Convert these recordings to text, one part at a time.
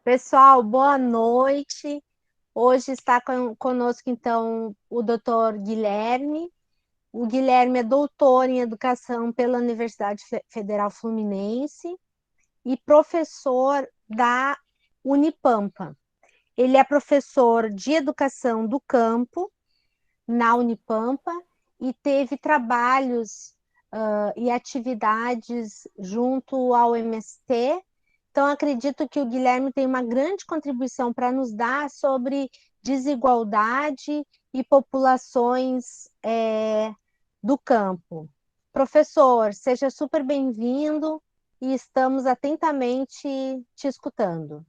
Pessoal, boa noite. Hoje está conosco, então, o doutor Guilherme. O Guilherme é doutor em educação pela Universidade Federal Fluminense e professor da Unipampa. Ele é professor de educação do campo na Unipampa e teve trabalhos e atividades junto ao MST. Então, acredito que o Guilherme tem uma grande contribuição para nos dar sobre desigualdade e populações do campo. Professor, seja super bem-vindo e estamos atentamente te escutando.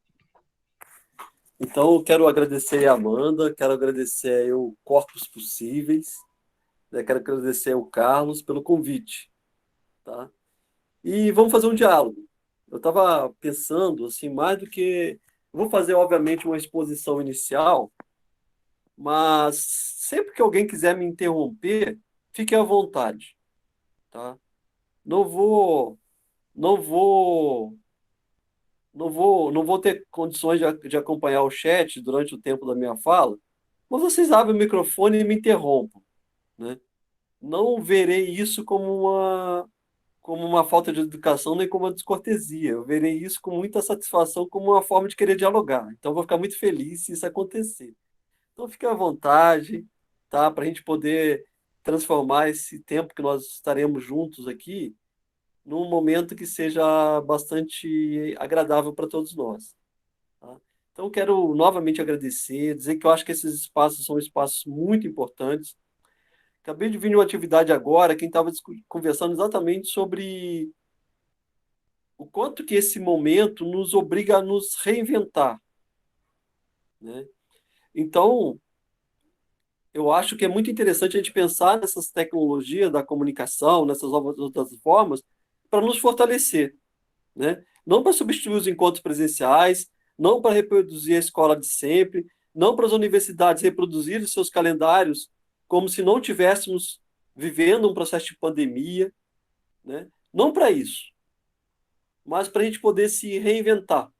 Então, eu quero agradecer a Amanda, quero agradecer o Corpos Possíveis, né? Quero agradecer ao Carlos pelo convite, tá? E vamos fazer um diálogo. Eu estava pensando, assim, mais do que... Vou fazer, obviamente, uma exposição inicial, mas sempre que alguém quiser me interromper, fique à vontade, tá? Não vou, não vou, não vou ter condições de acompanhar o chat durante o tempo da minha fala, mas vocês abrem o microfone e me interrompam, né? Não verei isso como uma falta de educação nem como uma descortesia. Eu verei isso com muita satisfação como uma forma de querer dialogar. Então, eu vou ficar muito feliz se isso acontecer. Então, fique à vontade, tá? Para a gente poder transformar esse tempo que nós estaremos juntos aqui num momento que seja bastante agradável para todos nós, tá? Então, quero novamente agradecer, dizer que eu acho que esses espaços são espaços muito importantes. Acabei de vir de uma atividade agora, quem estava conversando exatamente sobre o quanto que esse momento nos obriga a nos reinventar, né? Então, eu acho que é muito interessante a gente pensar nessas tecnologias da comunicação, nessas novas outras formas, para nos fortalecer, né? Não para substituir os encontros presenciais, não para reproduzir a escola de sempre, não para as universidades reproduzirem seus calendários como se não tivéssemos vivendo um processo de pandemia, né? Não para isso, mas para a gente poder se reinventar,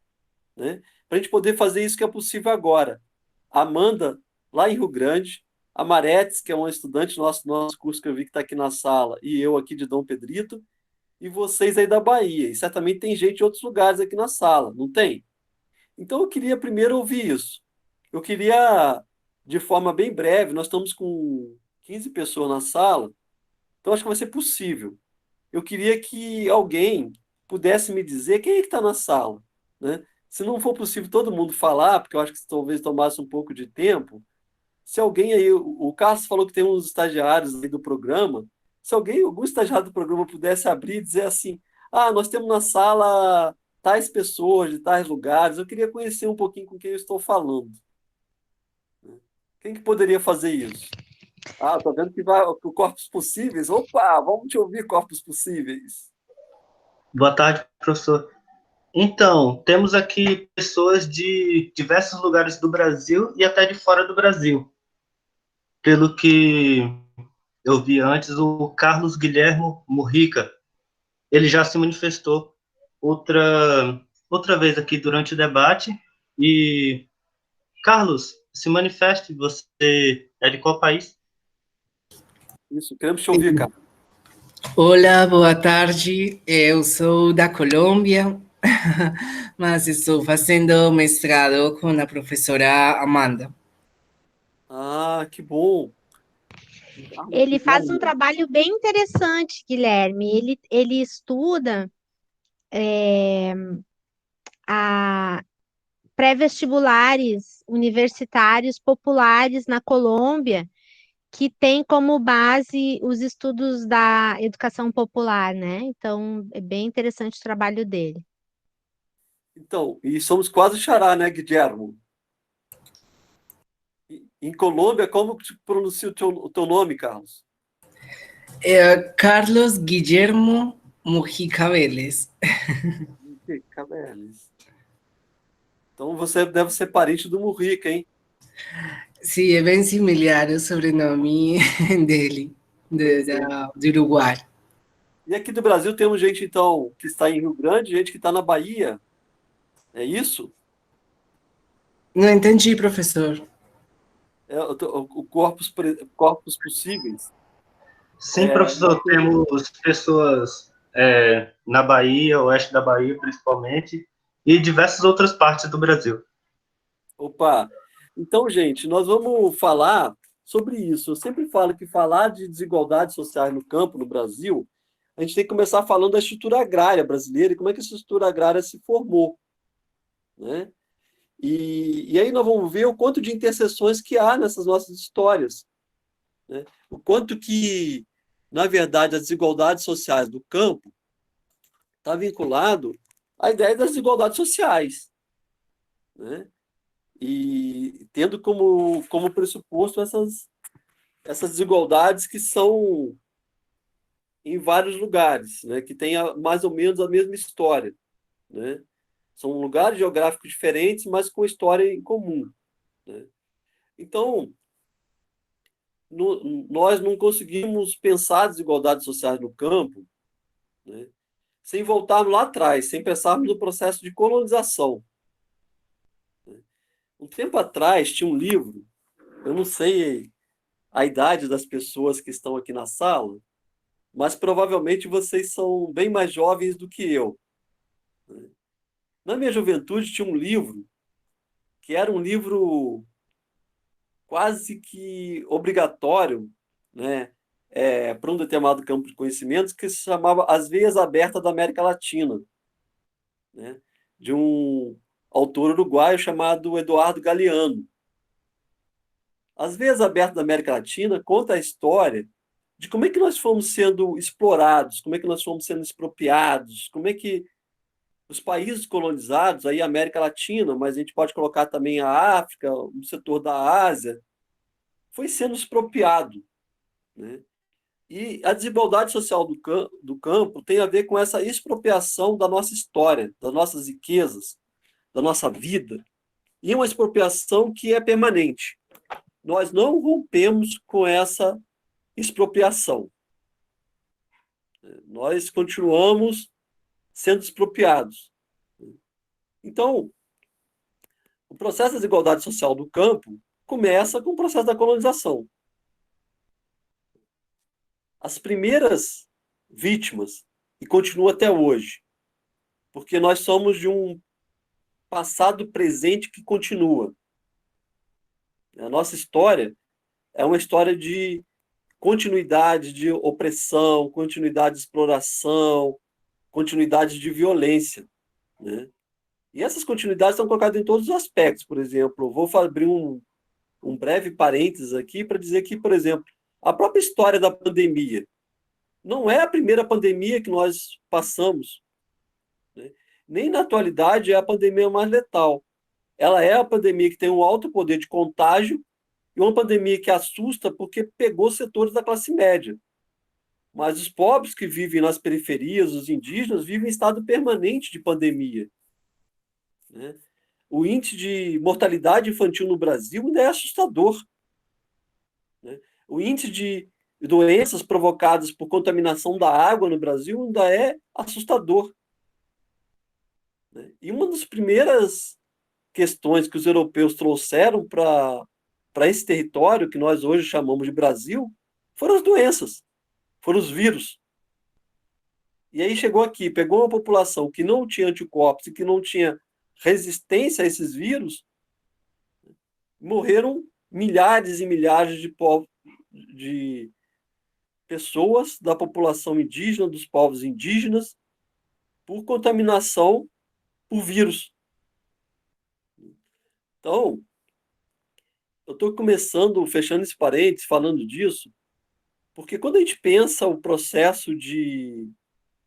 né? Para a gente poder fazer isso que é possível agora. A Amanda, lá em Rio Grande, a Maretes, que é uma estudante do nosso curso que eu vi que está aqui na sala, e eu aqui de Dom Pedrito, e vocês aí da Bahia. E certamente tem gente de outros lugares aqui na sala, não tem? Então eu queria primeiro ouvir isso. Eu queria, de forma bem breve, nós estamos com 15 pessoas na sala, então acho que vai ser possível. Eu queria que alguém pudesse me dizer quem é que está na sala, né? Se não for possível todo mundo falar, porque eu acho que talvez tomasse um pouco de tempo, se alguém aí, o Carlos falou que tem uns estagiários aí do programa, se alguém, algum estagiário do programa pudesse abrir e dizer assim, nós temos na sala tais pessoas de tais lugares, eu queria conhecer um pouquinho com quem eu estou falando. Quem que poderia fazer isso? Tô vendo que vai o Corpos Possíveis. Opa, vamos te ouvir, Corpos Possíveis. Boa tarde, professor. Então, temos aqui pessoas de diversos lugares do Brasil e até de fora do Brasil. Pelo que eu vi antes, o Carlos Guilhermo Murrica, ele já se manifestou outra vez aqui durante o debate. E, Carlos, se manifeste, você é de qual país? Isso, queremos te ouvir, cara. Olá, boa tarde. Eu sou da Colômbia, mas estou fazendo mestrado com a professora Amanda. Que bom. Ele faz um trabalho bem interessante, Guilherme. Ele estuda a pré-vestibulares universitários populares na Colômbia, que tem como base os estudos da educação popular, né? Então, é bem interessante o trabalho dele. Então, e somos quase xará, né, Guilhermo? Em Colômbia, como que se pronuncia o teu nome, Carlos? Carlos Guillermo Mujica Vélez. Cabeles. Então você deve ser parente do Murrica, hein? Sim, é bem similar o sobrenome dele, do Uruguai. E aqui do Brasil temos gente, então, que está em Rio Grande, gente que está na Bahia. É isso? Não entendi, professor. O corpos possíveis. Sim, professor, Nós temos pessoas na Bahia, oeste da Bahia principalmente, e diversas outras partes do Brasil. Opa! Então, gente, nós vamos falar sobre isso. Eu sempre falo que falar de desigualdades sociais no campo, no Brasil, a gente tem que começar falando da estrutura agrária brasileira e como é que essa estrutura agrária se formou, né? E aí nós vamos ver o quanto de interseções que há nessas nossas histórias, né? O quanto que, na verdade, as desigualdades sociais do campo está vinculado à ideia das desigualdades sociais, né? E tendo como pressuposto essas desigualdades que são em vários lugares, né? Que têm mais ou menos a mesma história, né? São lugares geográficos diferentes, mas com história em comum, né? Então, nós não conseguimos pensar desigualdades sociais no campo, né, sem voltarmos lá atrás, sem pensarmos no processo de colonização. Um tempo atrás tinha um livro, eu não sei a idade das pessoas que estão aqui na sala, mas provavelmente vocês são bem mais jovens do que eu. Na minha juventude tinha um livro que era um livro quase que obrigatório, né, para um determinado campo de conhecimentos, que se chamava As Veias Abertas da América Latina, né, de um autor uruguaio chamado Eduardo Galeano. As Veias Abertas da América Latina conta a história de como é que nós fomos sendo explorados, como é que nós fomos sendo expropriados, como é que os países colonizados, aí a América Latina, mas a gente pode colocar também a África, o setor da Ásia, foi sendo expropriado, né? E a desigualdade social do campo tem a ver com essa expropriação da nossa história, das nossas riquezas, da nossa vida, e uma expropriação que é permanente. Nós não rompemos com essa expropriação. Nós continuamos sendo expropriados. Então, o processo da desigualdade social do campo começa com o processo da colonização. As primeiras vítimas, e continua até hoje, porque nós somos de um passado presente que continua. A nossa história é uma história de continuidade de opressão, continuidade de exploração, continuidade de violência, né? E essas continuidades estão colocadas em todos os aspectos. Por exemplo, vou abrir um breve parênteses aqui para dizer que, por exemplo, a própria história da pandemia não é a primeira pandemia que nós passamos, né? Nem na atualidade é a pandemia mais letal. Ela é a pandemia que tem um alto poder de contágio e uma pandemia que assusta porque pegou setores da classe média. Mas os pobres que vivem nas periferias, os indígenas, vivem em estado permanente de pandemia, né? O índice de mortalidade infantil no Brasil ainda é assustador, né? O índice de doenças provocadas por contaminação da água no Brasil ainda é assustador, né? E uma das primeiras questões que os europeus trouxeram para esse território que nós hoje chamamos de Brasil foram as doenças, foram os vírus. E aí chegou aqui, pegou uma população que não tinha anticorpos e que não tinha resistência a esses vírus, morreram milhares e milhares de pessoas da população indígena, dos povos indígenas, por contaminação por vírus. Então, eu estou começando, fechando esse parênteses, falando disso, porque quando a gente pensa o processo de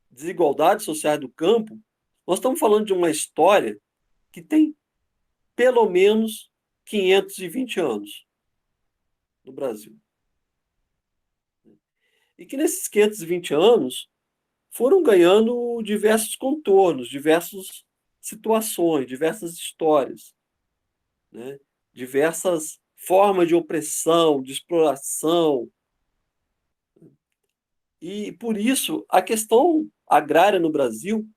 desigualdade social do campo, nós estamos falando de uma história que tem pelo menos 520 anos no Brasil. E que nesses 520 anos foram ganhando diversos contornos, diversas situações, diversas histórias, né? Diversas formas de opressão, de exploração. E, por isso, a questão agrária no Brasil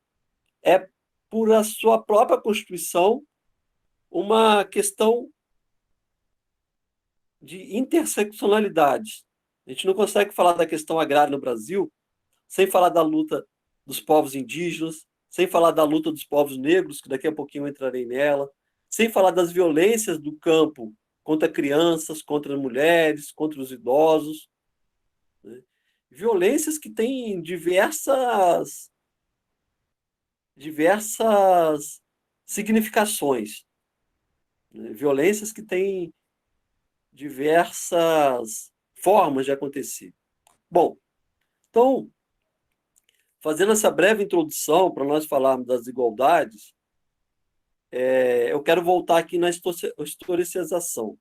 é, por a sua própria Constituição, uma questão de interseccionalidade. A gente não consegue falar da questão agrária no Brasil sem falar da luta dos povos indígenas, sem falar da luta dos povos negros, que daqui a pouquinho eu entrarei nela, sem falar das violências do campo contra crianças, contra mulheres, contra os idosos, né? Violências que têm diversas significações, né? Violências que têm diversas formas de acontecer. Bom, então, fazendo essa breve introdução para nós falarmos das desigualdades, eu quero voltar aqui na historicização.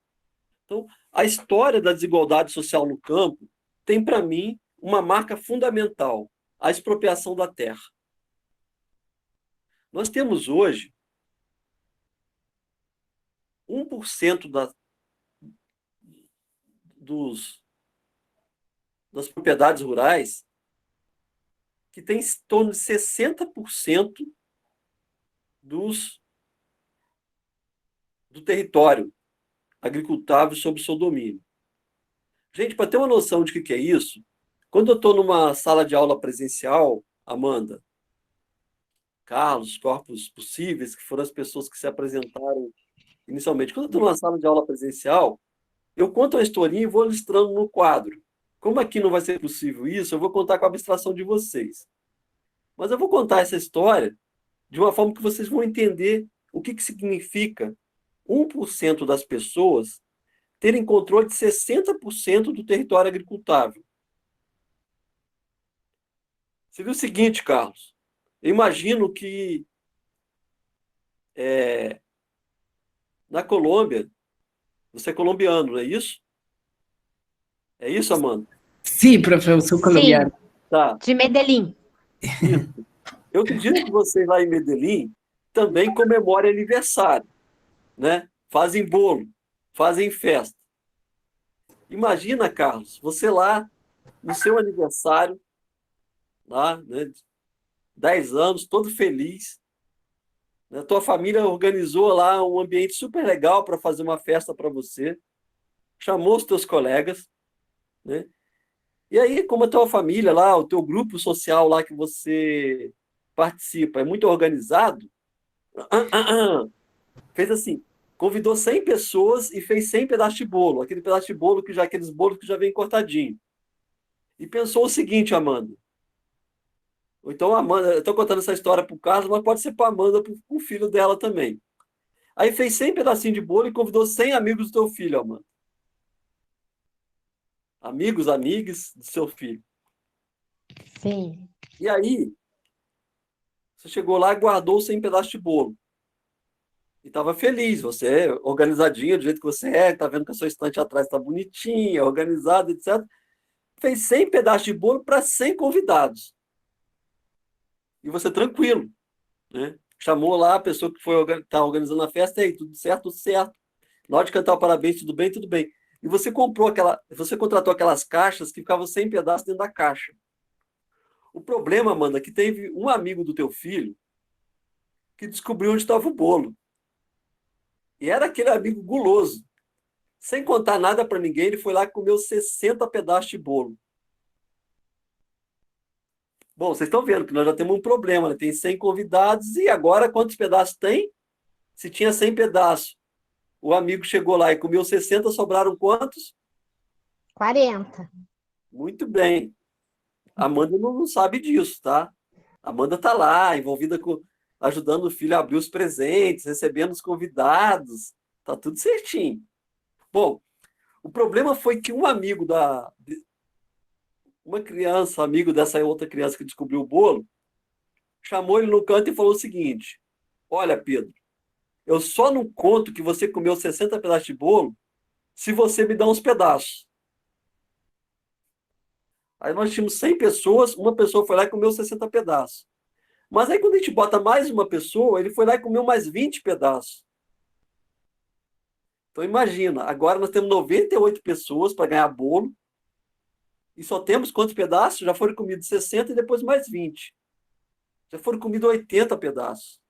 Então, a história da desigualdade social no campo tem, para mim, uma marca fundamental: a expropriação da terra. Nós temos hoje 1% das propriedades rurais que tem em torno de 60% do território agricultável sob seu domínio. Gente, para ter uma noção de que é isso, quando eu estou numa sala de aula presencial, Amanda, Carlos, corpos possíveis, que foram as pessoas que se apresentaram inicialmente, quando eu estou numa sala de aula presencial, eu conto uma historinha e vou listrando no quadro. Como aqui não vai ser possível isso, eu vou contar com a abstração de vocês. Mas eu vou contar essa história de uma forma que vocês vão entender o que significa 1% das pessoas terem controle de 60% do território agricultável. Seria o seguinte, Carlos, eu imagino que na Colômbia, você é colombiano, não é isso? É isso, Amanda? Sim, professor colombiano. Tá. De Medellín. Isso. Eu acredito que vocês lá em Medellín também comemorem aniversário, né? Fazem bolo, fazem festa. Imagina, Carlos, você lá no seu aniversário, lá, né, 10 anos, todo feliz, né? Tua família organizou lá um ambiente super legal para fazer uma festa para você, chamou os teus colegas, né? E aí, como a tua família lá, o teu grupo social lá que você participa é muito organizado, fez assim, convidou 100 pessoas e fez 100 pedaços de bolo, aquele pedaço de bolo aqueles bolos que já vem cortadinho. E pensou o seguinte, Amanda. Ou então, Amanda, eu estou contando essa história para o Carlos, mas pode ser para a Amanda, para o filho dela também. Aí fez 100 pedacinhos de bolo e convidou 100 amigos do teu filho, Amanda. Amigos, amigas do seu filho. Sim. E aí, você chegou lá e guardou 100 pedaços de bolo. E estava feliz, você é organizadinha do jeito que você é, está vendo que a sua estante atrás está bonitinha, organizada, etc. Fez 100 pedaços de bolo para 100 convidados. E você tranquilo, né? Chamou lá a pessoa que está organizando a festa, aí, tudo certo, tudo certo. Na hora de cantar o parabéns, tudo bem, tudo bem. E você contratou aquelas caixas que ficavam 100 pedaços dentro da caixa. O problema, Amanda, é que teve um amigo do teu filho que descobriu onde estava o bolo. E era aquele amigo guloso. Sem contar nada para ninguém, ele foi lá e comeu 60 pedaços de bolo. Bom, vocês estão vendo que nós já temos um problema, né? Tem 100 convidados e agora quantos pedaços tem? Se tinha 100 pedaços, o amigo chegou lá e comeu 60, sobraram quantos? 40. Muito bem. A Amanda não sabe disso, tá? A Amanda está lá, envolvida ajudando o filho a abrir os presentes, recebendo os convidados. Tá tudo certinho. Bom, o problema foi que uma criança, amigo dessa outra criança que descobriu o bolo, chamou ele no canto e falou o seguinte: olha, Pedro, eu só não conto que você comeu 60 pedaços de bolo se você me dá uns pedaços. Aí nós tínhamos 100 pessoas, uma pessoa foi lá e comeu 60 pedaços. Mas aí quando a gente bota mais uma pessoa, ele foi lá e comeu mais 20 pedaços. Então imagina, agora nós temos 98 pessoas para ganhar bolo, e só temos quantos pedaços? Já foram comidos 60 e depois mais 20. Já foram comidos 80 pedaços.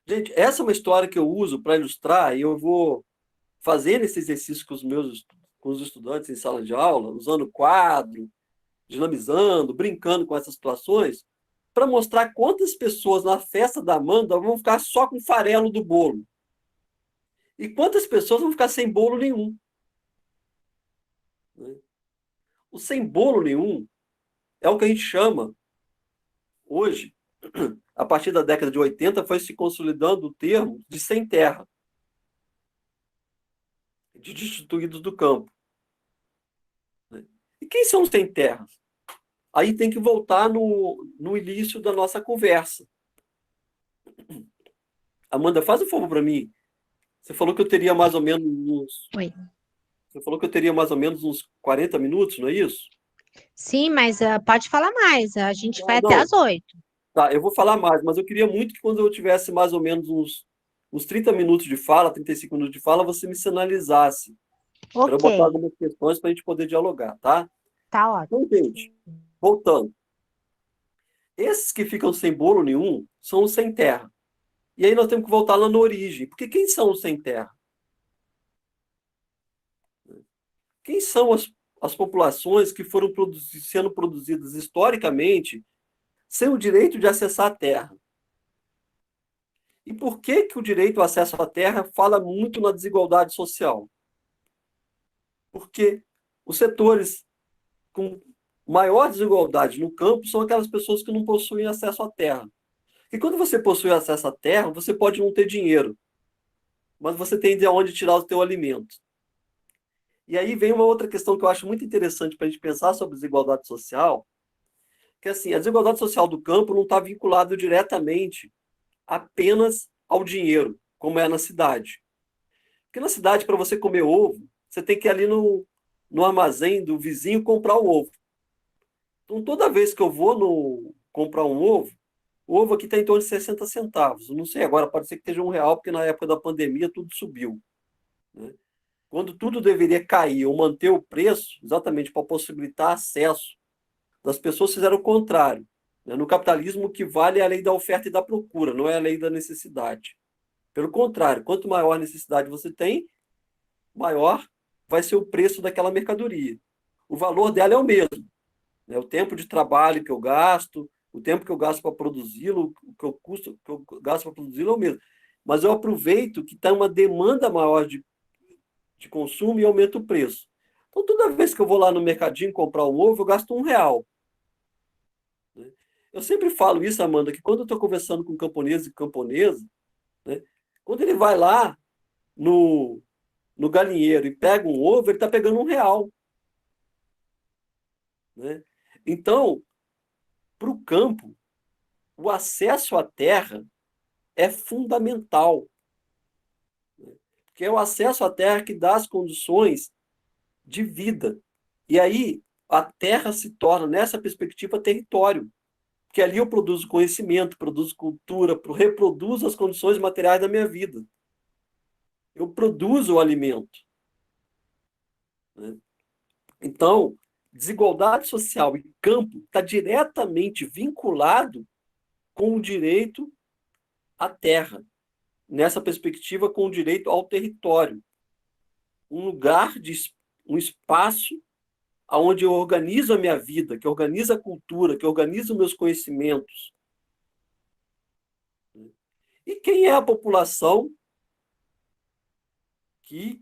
Gente, essa é uma história que eu uso para ilustrar, e eu vou fazendo esse exercício com os estudantes em sala de aula, usando quadro, dinamizando, brincando com essas situações, para mostrar quantas pessoas na festa da Amanda vão ficar só com o farelo do bolo. E quantas pessoas vão ficar sem bolo nenhum. Né? O sem bolo nenhum é o que a gente chama, hoje, a partir da década de 80, foi se consolidando o termo de sem terra, de destituídos do campo. Né? E quem são os sem terras? Aí tem que voltar no início da nossa conversa. Amanda, faz um favor para mim. Você falou que eu teria mais ou menos uns. Oi. Você falou que eu teria mais ou menos uns 40 minutos, não é isso? Sim, mas pode falar mais. A gente vai até Não, às 8. tá, eu vou falar mais, mas eu queria muito que quando eu tivesse mais ou menos uns 30 minutos de fala, 35 minutos de fala, você me sinalizasse, para eu Ok, botar algumas questões para a gente poder dialogar, tá? tá ótimo. Então, gente, voltando. Esses que ficam sem bolo nenhum são os sem terra. E aí nós temos que voltar lá na origem. Porque quem são os sem terra? Quem são as populações que foram sendo produzidas historicamente sem o direito de acessar a terra? E por que o direito ao acesso à terra fala muito na desigualdade social? Porque os setores com maior desigualdade no campo são aquelas pessoas que não possuem acesso à terra. E quando você possui acesso à terra, você pode não ter dinheiro, mas você tem de onde tirar o teu alimento. E aí vem uma outra questão que eu acho muito interessante para a gente pensar sobre desigualdade social, que assim, a desigualdade social do campo não está vinculada diretamente apenas ao dinheiro, como é na cidade. Porque na cidade, para você comer ovo, você tem que ir ali no armazém do vizinho comprar o ovo. Então, toda vez que eu vou comprar um ovo, o ovo aqui está em torno de 60 centavos. Eu não sei agora, pode ser que esteja R$ 1, porque na época da pandemia tudo subiu. Né? Quando tudo deveria cair ou manter o preço, exatamente para possibilitar acesso das pessoas, fizeram o contrário. Né? No capitalismo, o que vale é a lei da oferta e da procura, não é a lei da necessidade. Pelo contrário, quanto maior a necessidade você tem, maior vai ser o preço daquela mercadoria. O valor dela é o mesmo. Né? O tempo de trabalho que eu gasto, o tempo que eu gasto para produzi-lo, o que eu gasto para produzi-lo é o mesmo. Mas eu aproveito que está uma demanda maior de consumo e aumenta o preço. Então, toda vez que eu vou lá no mercadinho comprar um ovo, eu gasto R$ 1. Né? Eu sempre falo isso, Amanda, que quando eu estou conversando com camponês e camponesa, né, quando ele vai lá no galinheiro e pega um ovo, ele está pegando R$ 1. Né? Então, para o campo, o acesso à terra é fundamental. Né? Porque é o acesso à terra que dá as condições de vida. E aí, a terra se torna, nessa perspectiva, território. Porque ali eu produzo conhecimento, produzo cultura, reproduzo as condições materiais da minha vida. Eu produzo o alimento. Né? Então, desigualdade social e campo está diretamente vinculado com o direito à terra. Nessa perspectiva, com o direito ao território. Um lugar, um espaço onde eu organizo a minha vida, que organiza a cultura, que organiza os meus conhecimentos. E quem é a população que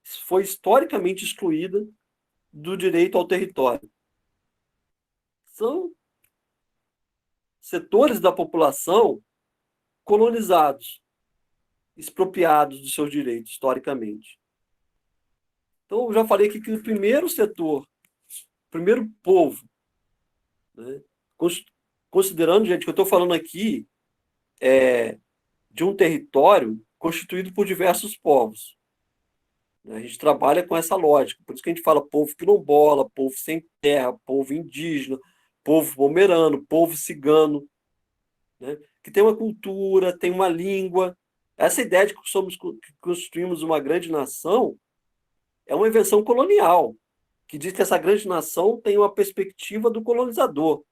foi historicamente excluída do direito ao território? São setores da população colonizados, expropriados dos seus direitos, historicamente. Então, eu já falei aqui que o primeiro setor, o primeiro povo, né, considerando, gente, que eu estou falando aqui de um território constituído por diversos povos. A gente trabalha com essa lógica, por isso que a gente fala povo quilombola, povo sem terra, povo indígena, povo pomerano, povo cigano, né, que tem uma cultura, tem uma língua. Essa ideia de que construímos uma grande nação é uma invenção colonial, que diz que essa grande nação tem uma perspectiva do colonizador.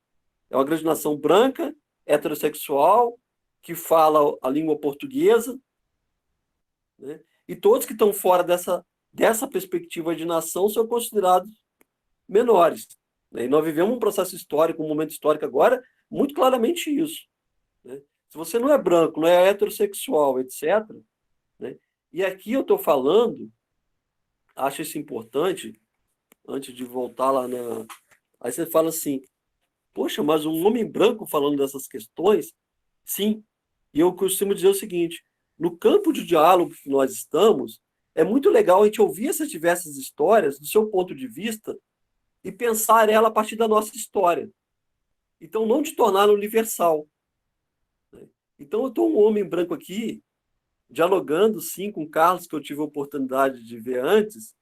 É uma grande nação branca, heterossexual, que fala a língua portuguesa, né? E todos que estão fora dessa perspectiva de nação são considerados menores, né? E nós vivemos um processo histórico, um momento histórico agora, muito claramente isso, né? Se você não é branco, não é heterossexual, etc., né? E aqui eu estou falando, acho isso importante, antes de voltar lá na... Aí você fala assim, poxa, mas um homem branco falando dessas questões, sim. E eu costumo dizer o seguinte, no campo de diálogo que nós estamos, é muito legal a gente ouvir essas diversas histórias do seu ponto de vista e pensar ela a partir da nossa história. Então, não de torná-la universal, né? Então, eu estou um homem branco aqui, dialogando, sim, com o Carlos, que eu tive a oportunidade de ver antes,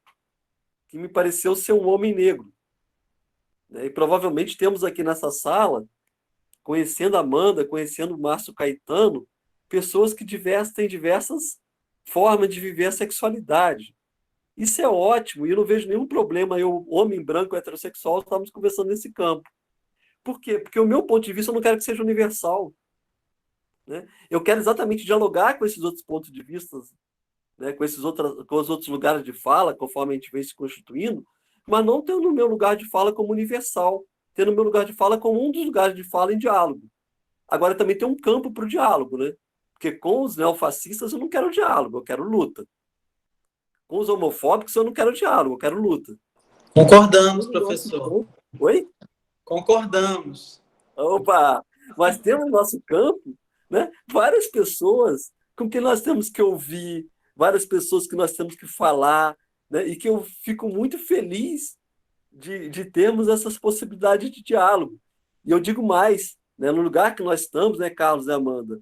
que me pareceu ser um homem negro, né? E provavelmente temos aqui nessa sala, conhecendo a Amanda, conhecendo o Márcio Caetano, pessoas que têm diversas formas de viver a sexualidade. Isso é ótimo, e eu não vejo nenhum problema eu, homem branco heterossexual, estamos conversando nesse campo. Por quê? Porque o meu ponto de vista eu não quero que seja universal, né? Eu quero exatamente dialogar com esses outros pontos de vista, né, com os outros lugares de fala, conforme a gente vem se constituindo, mas não tendo o meu lugar de fala como universal, tendo o meu lugar de fala como um dos lugares de fala em diálogo. Agora também tem um campo para o diálogo, né? Porque com os neofascistas eu não quero diálogo, eu quero luta. Com os homofóbicos eu não quero diálogo, eu quero luta. Concordamos, professor. Oi? Concordamos. Opa! Mas temos no nosso campo, né, várias pessoas com quem nós temos que ouvir, várias pessoas que nós temos que falar, né, e que eu fico muito feliz de termos essas possibilidades de diálogo. E eu digo mais, né, no lugar que nós estamos, né, Carlos e Amanda,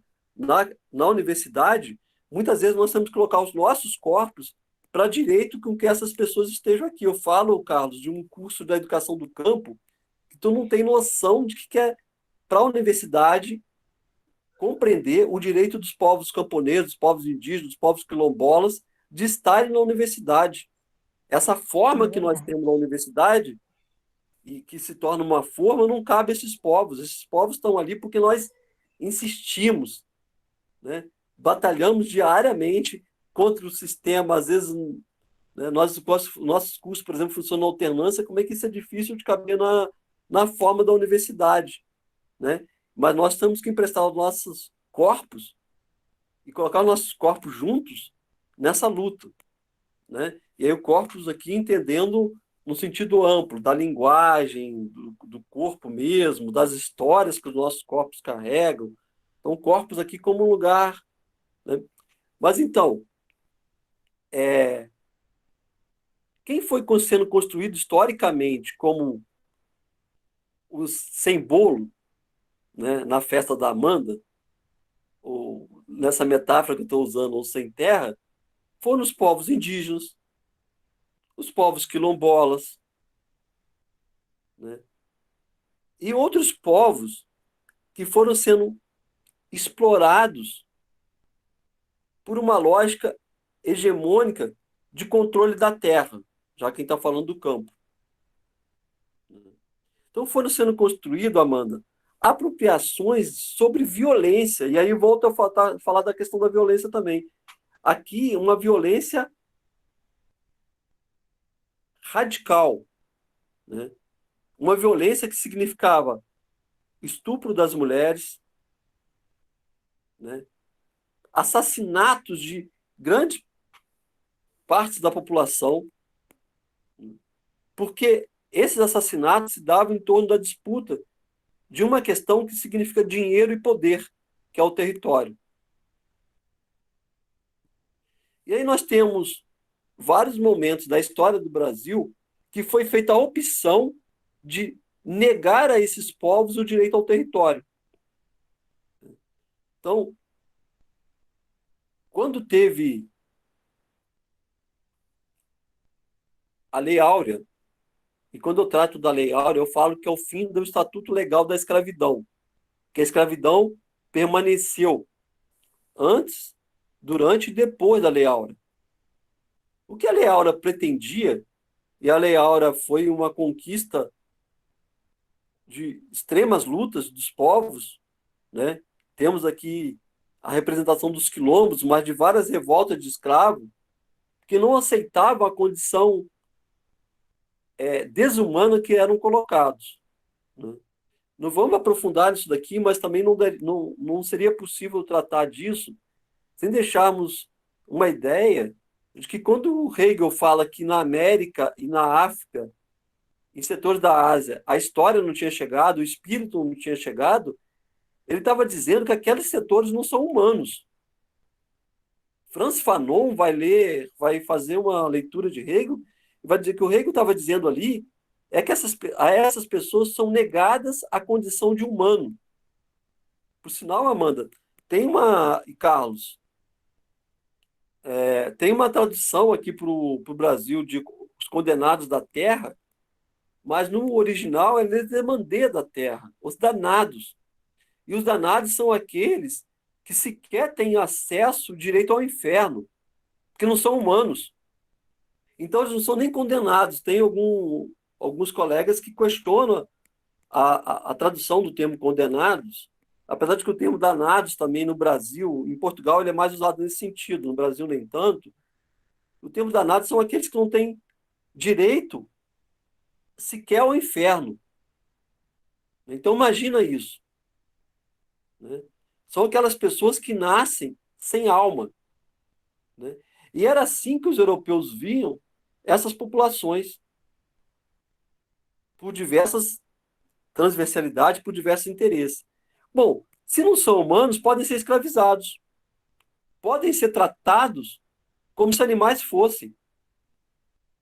na universidade, muitas vezes nós temos que colocar os nossos corpos para direito com que essas pessoas estejam aqui. Eu falo, Carlos, de um curso da educação do campo que tu não tem noção de que é para a universidade compreender o direito dos povos camponeses, dos povos indígenas, dos povos quilombolas, de estarem na universidade. Essa forma que nós temos na universidade, e que se torna uma forma, não cabe a esses povos. Esses povos estão ali porque nós insistimos, né? Batalhamos diariamente contra o sistema. Às vezes, né, nossos cursos, por exemplo, funcionam na alternância. Como é que isso é difícil de caber na forma da universidade, né? Mas nós temos que emprestar os nossos corpos e colocar os nossos corpos juntos nessa luta, né? E aí o corpus aqui entendendo no sentido amplo da linguagem, do corpo mesmo, das histórias que os nossos corpos carregam. Então, o corpus aqui como um lugar, né? Mas então, quem foi sendo construído historicamente como os sem bolo, né, na festa da Amanda, ou nessa metáfora que eu estou usando, os sem terra, foram os povos indígenas, os povos quilombolas, né? E outros povos que foram sendo explorados por uma lógica hegemônica de controle da terra, já quem está falando do campo. Então foram sendo construídas, Amanda, apropriações sobre violência, e aí volto a falar da questão da violência também. Aqui, uma violência radical, né? Uma violência que significava estupro das mulheres, né? Assassinatos de grandes partes da população, porque esses assassinatos se davam em torno da disputa de uma questão que significa dinheiro e poder, que é o território. E aí nós temos vários momentos da história do Brasil que foi feita a opção de negar a esses povos o direito ao território. Então, quando teve a Lei Áurea, e quando eu trato da Lei Áurea, eu falo que é o fim do Estatuto Legal da Escravidão, que a escravidão permaneceu antes, durante e depois da Lei Áurea. O que a Lei Áurea pretendia, e a Lei Áurea foi uma conquista de extremas lutas dos povos, né? Temos aqui a representação dos quilombos, mas de várias revoltas de escravos que não aceitavam a condição desumana que eram colocados, né? Não vamos aprofundar isso daqui, mas também não seria possível tratar disso sem deixarmos uma ideia de que quando o Hegel fala que na América e na África, em setores da Ásia, a história não tinha chegado, o espírito não tinha chegado, ele estava dizendo que aqueles setores não são humanos. Franz Fanon vai fazer uma leitura de Hegel e vai dizer que o Hegel estava dizendo ali é que essas pessoas são negadas a condição de humano. Por sinal, Amanda, e Carlos, tem uma tradução aqui para o Brasil de Os Condenados da Terra, mas no original é Les Demandés da Terra, os danados. E os danados são aqueles que sequer têm acesso direito ao inferno, porque não são humanos. Então, eles não são nem condenados. Tem alguns colegas que questionam a tradução do termo condenados, apesar de que o termo danados também no Brasil, em Portugal, ele é mais usado nesse sentido, no Brasil nem tanto. O termo danados são aqueles que não têm direito sequer ao inferno. Então, imagina isso, né? São aquelas pessoas que nascem sem alma, né? E era assim que os europeus viam essas populações, por diversas transversalidades, por diversos interesses. Bom, se não são humanos, podem ser escravizados, podem ser tratados como se animais fossem.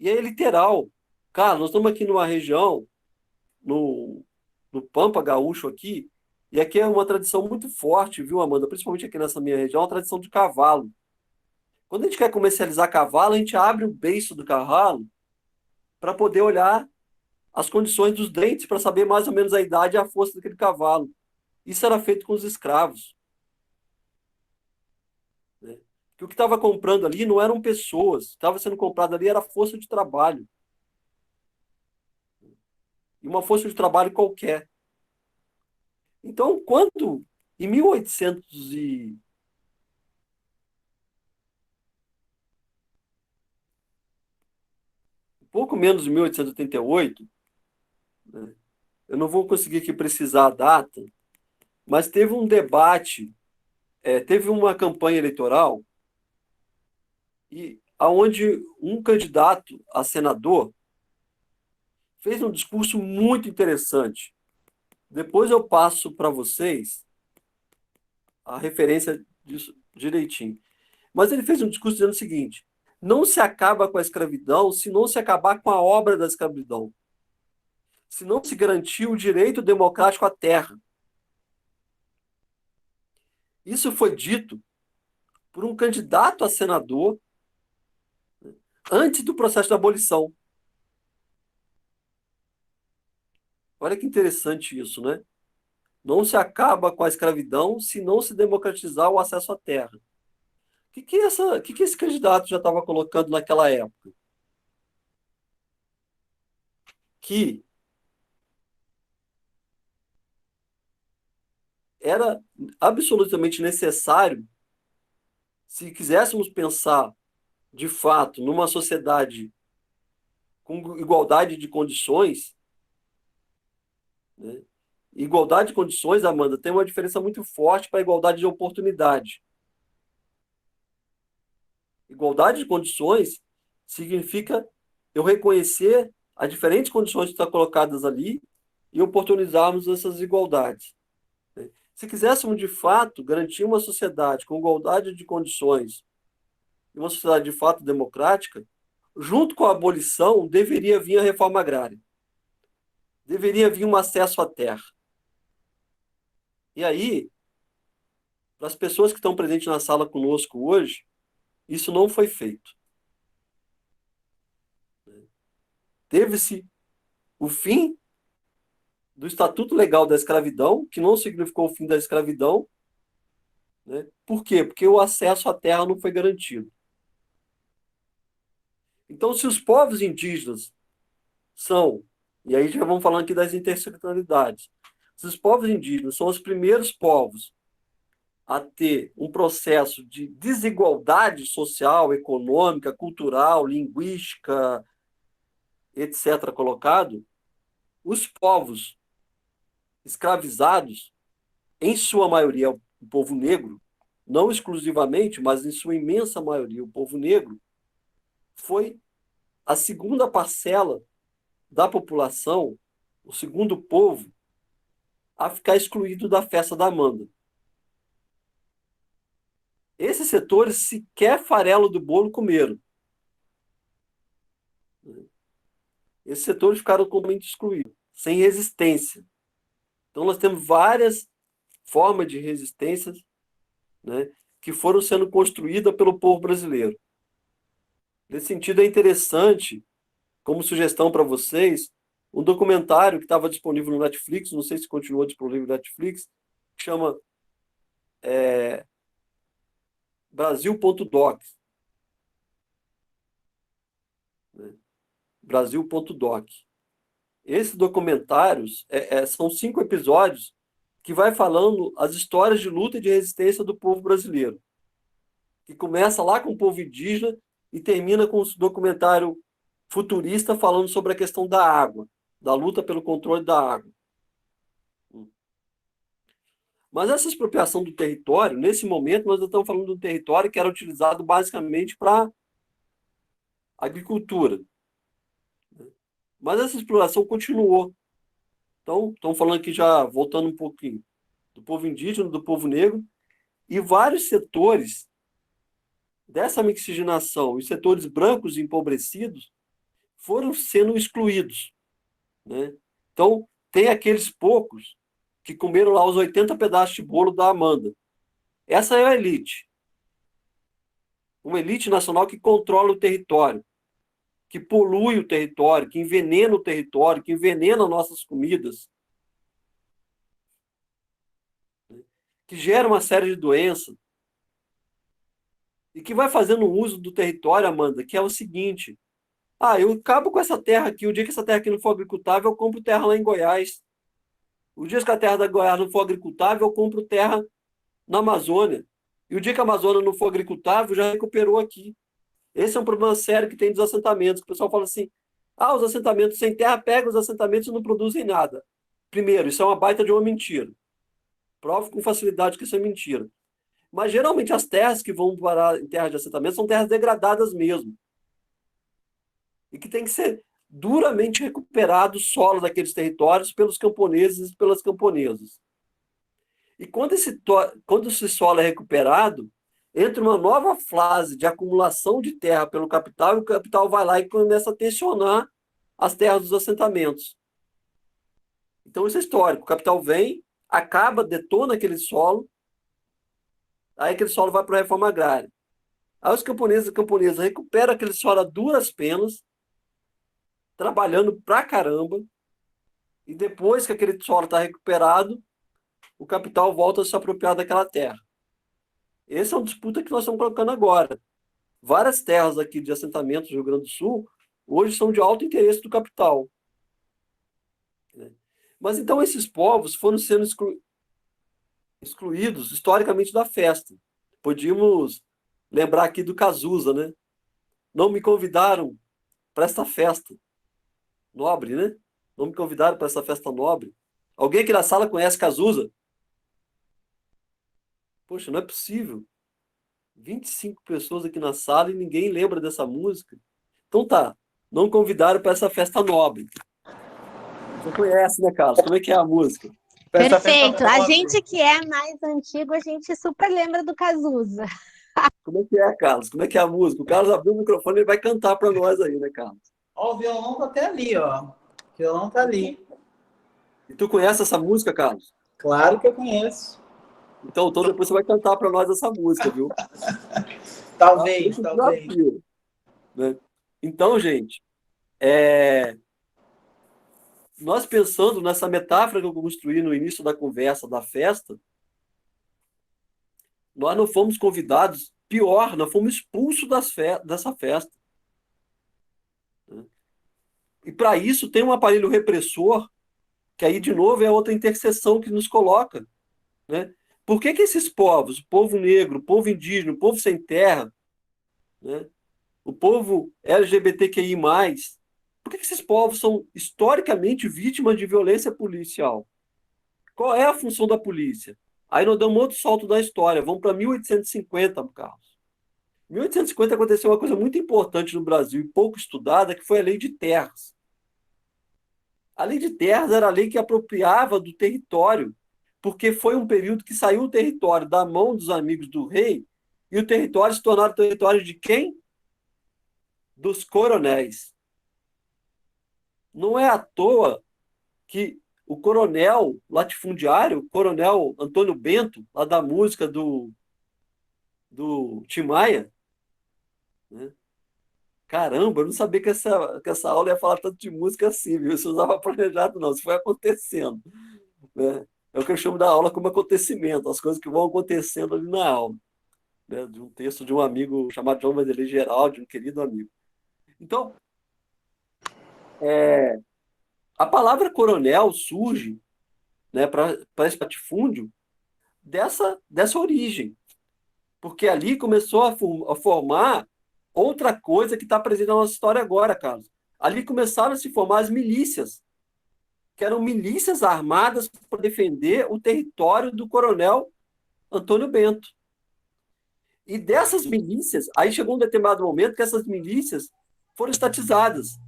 E é literal. Cara, nós estamos aqui numa região, no Pampa Gaúcho aqui, e aqui é uma tradição muito forte, viu, Amanda? Principalmente aqui nessa minha região, é uma tradição de cavalo. Quando a gente quer comercializar cavalo, a gente abre o beiço do cavalo para poder olhar as condições dos dentes, para saber mais ou menos a idade e a força daquele cavalo. Isso era feito com os escravos, né? Que o que estava comprando ali não eram pessoas, estava sendo comprado ali era força de trabalho. E uma força de trabalho qualquer. Então, quando, em 1800 e pouco menos de 1888, né, eu não vou conseguir aqui precisar a data, mas teve um debate, teve uma campanha eleitoral e aonde um candidato a senador fez um discurso muito interessante. Depois eu passo para vocês a referência disso direitinho. Mas ele fez um discurso dizendo o seguinte: não se acaba com a escravidão se não se acabar com a obra da escravidão, se não se garantir o direito democrático à terra. Isso foi dito por um candidato a senador antes do processo de abolição. Olha que interessante isso, né? Não se acaba com a escravidão se não se democratizar o acesso à terra. Que esse candidato já estava colocando naquela época? Que era absolutamente necessário, se quiséssemos pensar de fato numa sociedade com igualdade de condições, né? Igualdade de condições, Amanda, tem uma diferença muito forte para a igualdade de oportunidade. Igualdade de condições significa eu reconhecer as diferentes condições que estão colocadas ali e oportunizarmos essas igualdades. Se quiséssemos, de fato, garantir uma sociedade com igualdade de condições e uma sociedade, de fato, democrática, junto com a abolição, deveria vir a reforma agrária. Deveria vir um acesso à terra. E aí, para as pessoas que estão presentes na sala conosco hoje, isso não foi feito. Teve-se o fim do Estatuto Legal da Escravidão, que não significou o fim da escravidão, né? Por quê? Porque o acesso à terra não foi garantido. Então, se os povos indígenas são, e aí já vamos falando aqui das interseccionalidades, se os povos indígenas são os primeiros povos a ter um processo de desigualdade social, econômica, cultural, linguística, etc., colocado, os povos escravizados, em sua maioria o povo negro, não exclusivamente, mas em sua imensa maioria o povo negro, foi a segunda parcela da população, o segundo povo, a ficar excluído da festa da Amanda. Esses setores sequer farelo do bolo comeram. Esses setores ficaram completamente excluídos, sem resistência. Então, nós temos várias formas de resistência, né, que foram sendo construídas pelo povo brasileiro. Nesse sentido, é interessante, como sugestão para vocês, um documentário que estava disponível no Netflix, não sei se continua disponível no Netflix, que chama Brasil.doc. Né? Brasil.doc. Esses documentários são 5 episódios que vai falando as histórias de luta e de resistência do povo brasileiro, que começa lá com o povo indígena e termina com um documentário futurista falando sobre a questão da água, da luta pelo controle da água. Mas essa expropriação do território, nesse momento, nós estamos falando de um território que era utilizado basicamente para agricultura. Mas essa exploração continuou. Então, estamos falando aqui já, voltando um pouquinho, do povo indígena, do povo negro, e vários setores dessa mixigenação, os setores brancos e empobrecidos, foram sendo excluídos. Né? Então, tem aqueles poucos que comeram lá os 80 pedaços de bolo da Amanda. Essa é a elite. Uma elite nacional que controla o território, que polui o território, que envenena o território, que envenena nossas comidas, que gera uma série de doenças, e que vai fazendo uso do território, Amanda, que é o seguinte: eu acabo com essa terra aqui, o dia que essa terra aqui não for agricultável, eu compro terra lá em Goiás. O dia que a terra da Goiás não for agricultável, eu compro terra na Amazônia. E o dia que a Amazônia não for agricultável, já recuperou aqui. Esse é um problema sério que tem dos assentamentos, que o pessoal fala assim: os assentamentos sem terra pegam os assentamentos e não produzem nada. Primeiro, isso é uma baita de uma mentira. Prove com facilidade que isso é mentira. Mas, geralmente, as terras que vão parar em terras de assentamento são terras degradadas mesmo. E que tem que ser duramente recuperado o solo daqueles territórios pelos camponeses e pelas camponesas. E quando esse solo é recuperado, entra uma nova fase de acumulação de terra pelo capital, e o capital vai lá e começa a tensionar as terras dos assentamentos. Então, isso é histórico. O capital vem, acaba, detona aquele solo, aí aquele solo vai para a reforma agrária. Aí os camponeses e camponesas recuperam aquele solo a duras penas, trabalhando pra caramba, e depois que aquele solo está recuperado, o capital volta a se apropriar daquela terra. Essa é uma disputa que nós estamos colocando agora. Várias terras aqui de assentamentos do Rio Grande do Sul hoje são de alto interesse do capital. Mas então esses povos foram sendo excluídos historicamente da festa. Podíamos lembrar aqui do Cazuza, né? Não me convidaram para essa festa nobre, né? Não me convidaram para essa festa nobre. Alguém aqui na sala conhece Cazuza? Poxa, não é possível. 25 pessoas aqui na sala e ninguém lembra dessa música. Então tá, não convidaram para essa festa nobre. Você conhece, né, Carlos? Como é que é a música? Perfeito. A gente que é mais antigo, a gente super lembra do Cazuza. Como é que é, Carlos? Como é que é a música? O Carlos abriu o microfone e ele vai cantar para nós aí, né, Carlos? Ó, o violão tá até ali, ó. O violão tá ali. E tu conhece essa música, Carlos? Claro que eu conheço. Então depois você vai cantar para nós essa música, viu? Talvez. Desafio, né? Então, gente, nós pensando nessa metáfora que eu construí no início da conversa da festa, nós não fomos convidados, pior, nós fomos expulsos dessa festa. Né? E para isso tem um aparelho repressor, que aí, de novo, é outra interseção que nos coloca. Né? Por que esses povos, o povo negro, o povo indígena, o povo sem terra, né, o povo LGBTQI+, por que esses povos são historicamente vítimas de violência policial? Qual é a função da polícia? Aí nós damos outro salto da história, vamos para 1850, Carlos. Em 1850 aconteceu uma coisa muito importante no Brasil e pouco estudada, que foi a Lei de Terras. A Lei de Terras era a lei que apropriava do território, porque foi um período que saiu o território da mão dos amigos do rei e o território se tornaram território de quem? Dos coronéis. Não é à toa que o coronel latifundiário, o coronel Antônio Bento, lá da música do Tim Maia, né? Caramba, eu não sabia que essa aula ia falar tanto de música assim, viu? Isso não estava planejado, não. Isso foi acontecendo, né? É o que eu chamo da aula como acontecimento, as coisas que vão acontecendo ali na aula, né? De um texto de um amigo chamado João Vanderlei Geraldi, um querido amigo. Então, a palavra coronel surge, né, para esse latifúndio dessa origem, porque ali começou a formar outra coisa que está presente na nossa história agora, Carlos. Ali começaram a se formar as milícias, que eram milícias armadas para defender o território do coronel Antônio Bento. E dessas milícias, aí chegou um determinado momento que essas milícias foram estatizadas.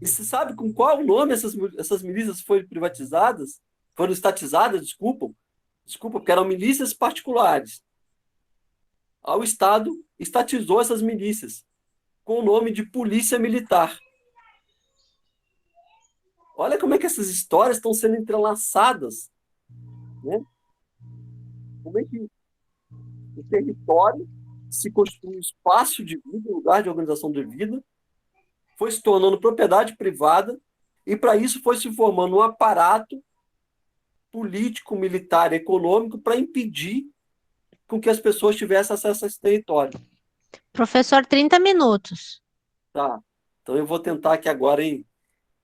E você sabe com qual nome essas milícias foram privatizadas? Foram estatizadas, desculpa, porque eram milícias particulares. O Estado estatizou essas milícias com o nome de Polícia Militar. Olha como é que essas histórias estão sendo entrelaçadas, né? Como é que o território se constitui um espaço de vida, um lugar de organização de vida, foi se tornando propriedade privada e, para isso, foi se formando um aparato político, militar, econômico para impedir com que as pessoas tivessem acesso a esse território. Professor, 30 minutos. Tá. Então eu vou tentar aqui agora, em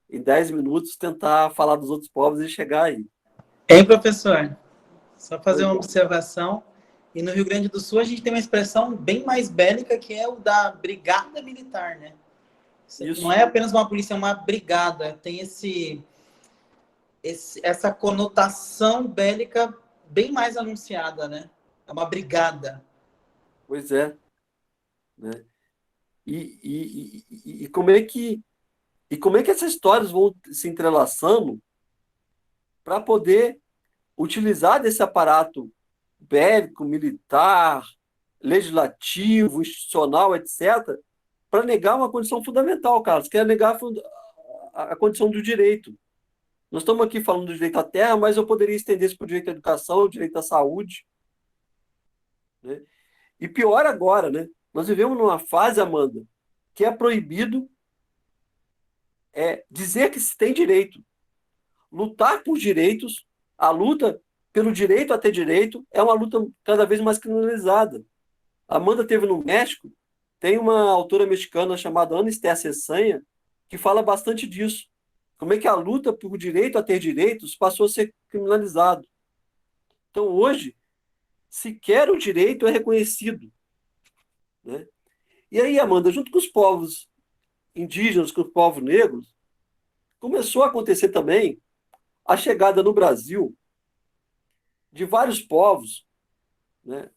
10 minutos, tentar falar dos outros povos e chegar aí. Hein, professor? Só fazer uma observação. E no Rio Grande do Sul a gente tem uma expressão bem mais bélica, que é o da brigada militar, né? Isso. Não é apenas uma polícia, é uma brigada. Tem essa conotação bélica bem mais anunciada, né? É uma brigada. Pois é. Né? E como é que essas histórias vão se entrelaçando para poder utilizar desse aparato bélico, militar, legislativo, institucional, etc., para negar uma condição fundamental, Carlos, que é negar a condição do direito. Nós estamos aqui falando do direito à terra, mas eu poderia estender isso para o direito à educação, o direito à saúde. Né? E pior agora, né? Nós vivemos numa fase, Amanda, que é proibido dizer que se tem direito. Lutar por direitos, a luta pelo direito a ter direito é uma luta cada vez mais criminalizada. A Amanda teve no México, tem uma autora mexicana chamada Ana Esther Cesanha, que fala bastante disso. Como é que a luta por direito a ter direitos passou a ser criminalizado. Então, hoje, sequer o direito é reconhecido. Né? E aí, Amanda, junto com os povos indígenas, com os povos negros, começou a acontecer também a chegada no Brasil de vários povos, né,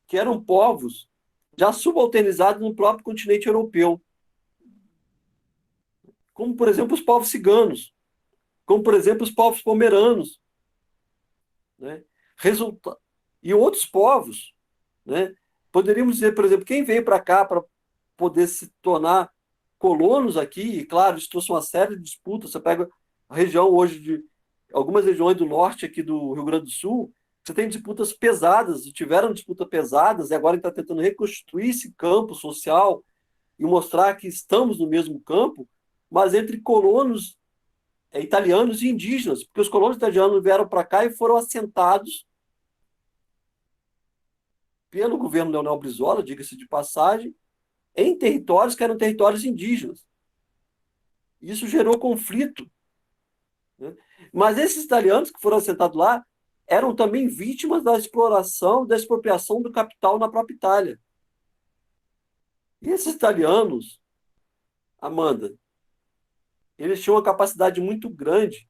que eram povos já subalternizados no próprio continente europeu. Como, por exemplo, os povos ciganos, como, por exemplo, os povos pomeranos, né? E outros povos, né? Poderíamos dizer, por exemplo, quem veio para cá para poder se tornar colonos aqui, e claro, isso trouxe uma série de disputas. Você pega a região hoje de algumas regiões do norte aqui do Rio Grande do Sul, você tem disputas pesadas, tiveram disputas pesadas, e agora está tentando reconstruir esse campo social e mostrar que estamos no mesmo campo, mas entre colonos italianos e indígenas, porque os colonos italianos vieram para cá e foram assentados pelo governo Leonel Brizola, diga-se de passagem, em territórios que eram territórios indígenas. Isso gerou conflito. Né? Mas esses italianos que foram assentados lá eram também vítimas da exploração e da expropriação do capital na própria Itália. E esses italianos, Amanda, eles tinham uma capacidade muito grande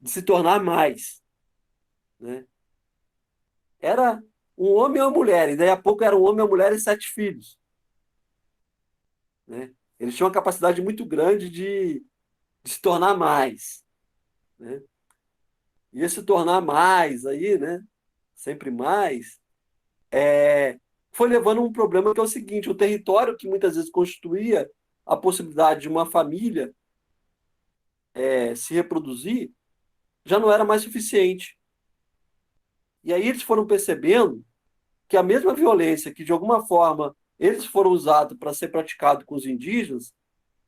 de se tornar mais, né? Era um homem e uma mulher, e daí a pouco era um homem, uma mulher e 7 filhos, né? Eles tinham uma capacidade muito grande de se tornar mais, né? E esse tornar mais aí, né? Sempre mais, foi levando a um problema que é o seguinte: o território que muitas vezes constituía a possibilidade de uma família se reproduzir já não era mais suficiente. E aí eles foram percebendo que a mesma violência que, de alguma forma, eles foram usados para ser praticado com os indígenas,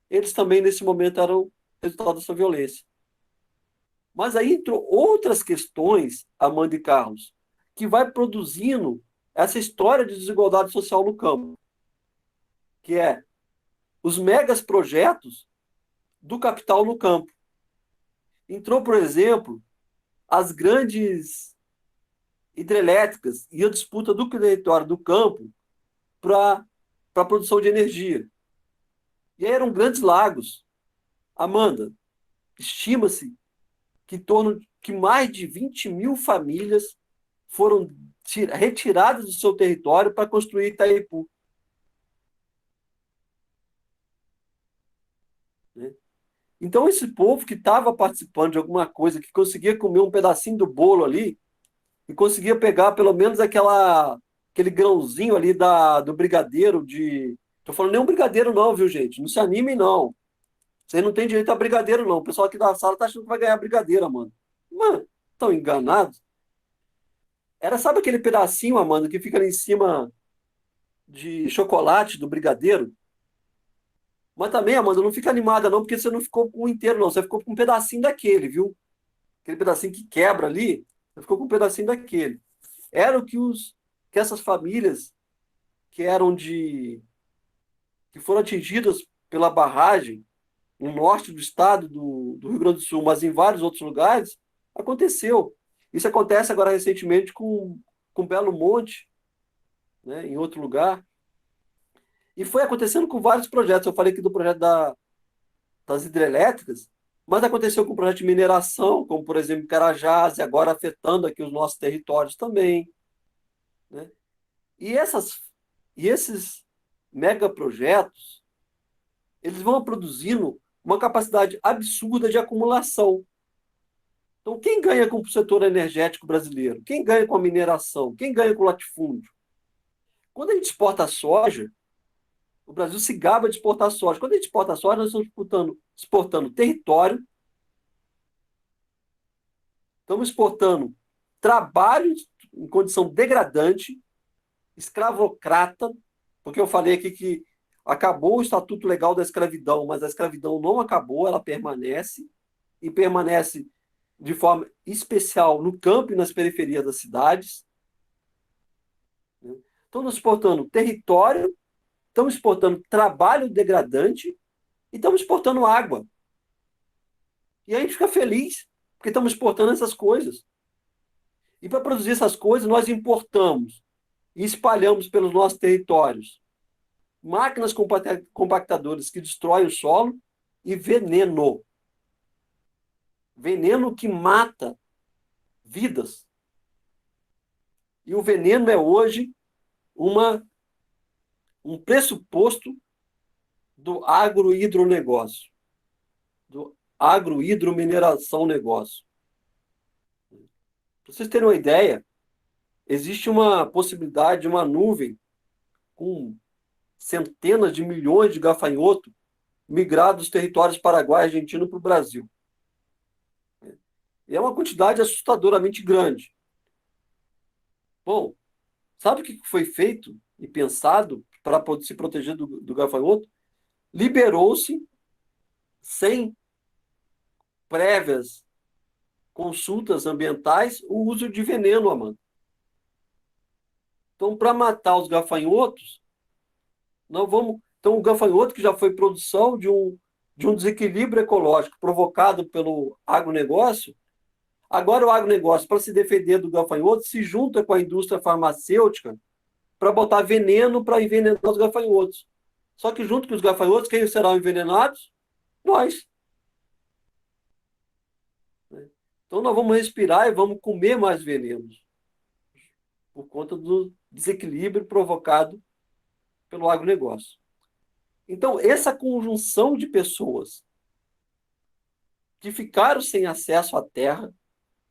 eles também, nesse momento, eram resultado dessa violência. Mas aí entrou outras questões, Amanda e Carlos, que vai produzindo essa história de desigualdade social no campo, que é os megas projetos do capital no campo. Entrou, por exemplo, as grandes hidrelétricas e a disputa do território do campo para a produção de energia. E aí eram grandes lagos. Amanda, estima-se que em torno que mais de 20 mil famílias foram retiradas do seu território para construir Itaipu. Né? Então, esse povo que estava participando de alguma coisa, que conseguia comer um pedacinho do bolo ali, e conseguia pegar pelo menos aquele grãozinho ali do brigadeiro de... Tô falando nem um brigadeiro não, viu, gente? Não se animem, não. Vocês não têm direito a brigadeiro, não. O pessoal aqui da sala tá achando que vai ganhar brigadeiro, mano. Mano, estão enganados. Sabe aquele pedacinho, Amanda, que fica ali em cima de chocolate do brigadeiro? Mas também, Amanda, não fica animada, não, porque você não ficou com o inteiro, não. Você ficou com um pedacinho daquele, viu? Aquele pedacinho que quebra ali, você ficou com um pedacinho daquele. Era o que essas famílias que foram atingidas pela barragem no norte do estado do Rio Grande do Sul, mas em vários outros lugares, aconteceu. Isso acontece agora recentemente com Belo Monte, né, em outro lugar. E foi acontecendo com vários projetos. Eu falei aqui do projeto das hidrelétricas, mas aconteceu com o projeto de mineração, como, por exemplo, Carajás, e agora afetando aqui os nossos territórios também. Né? E esses megaprojetos, eles vão produzindo uma capacidade absurda de acumulação. Então, quem ganha com o setor energético brasileiro? Quem ganha com a mineração? Quem ganha com o latifúndio? Quando a gente exporta soja, o Brasil se gaba de exportar soja. Quando a gente exporta soja, nós estamos exportando território, estamos exportando trabalho em condição degradante, escravocrata, porque eu falei aqui que acabou o Estatuto Legal da Escravidão, mas a escravidão não acabou, ela permanece, e permanece de forma especial no campo e nas periferias das cidades. Estamos exportando território, estamos exportando trabalho degradante e estamos exportando água. E aí a gente fica feliz, porque estamos exportando essas coisas. E para produzir essas coisas, nós importamos e espalhamos pelos nossos territórios máquinas compactadoras que destroem o solo e veneno. Veneno que mata vidas. E o veneno é hoje um pressuposto do agrohidronegócio, do agrohidromineração negócio. Para vocês terem uma ideia, existe uma possibilidade de uma nuvem com centenas de milhões de gafanhotos migrar dos territórios Paraguai e Argentina para o Brasil. E é uma quantidade assustadoramente grande. Bom, sabe o que foi feito e pensado para se proteger do gafanhoto? Liberou-se, sem prévias consultas ambientais, o uso de veneno, Amanda. Então, para matar os gafanhotos, não vamos. Então, o gafanhoto, que já foi produção de um desequilíbrio ecológico provocado pelo agronegócio, Agora o agronegócio, para se defender do gafanhoto, se junta com a indústria farmacêutica para botar veneno para envenenar os gafanhotos. Só que junto com os gafanhotos, quem serão envenenados? Nós. Então nós vamos respirar e vamos comer mais venenos por conta do desequilíbrio provocado pelo agronegócio. Então, essa conjunção de pessoas que ficaram sem acesso à terra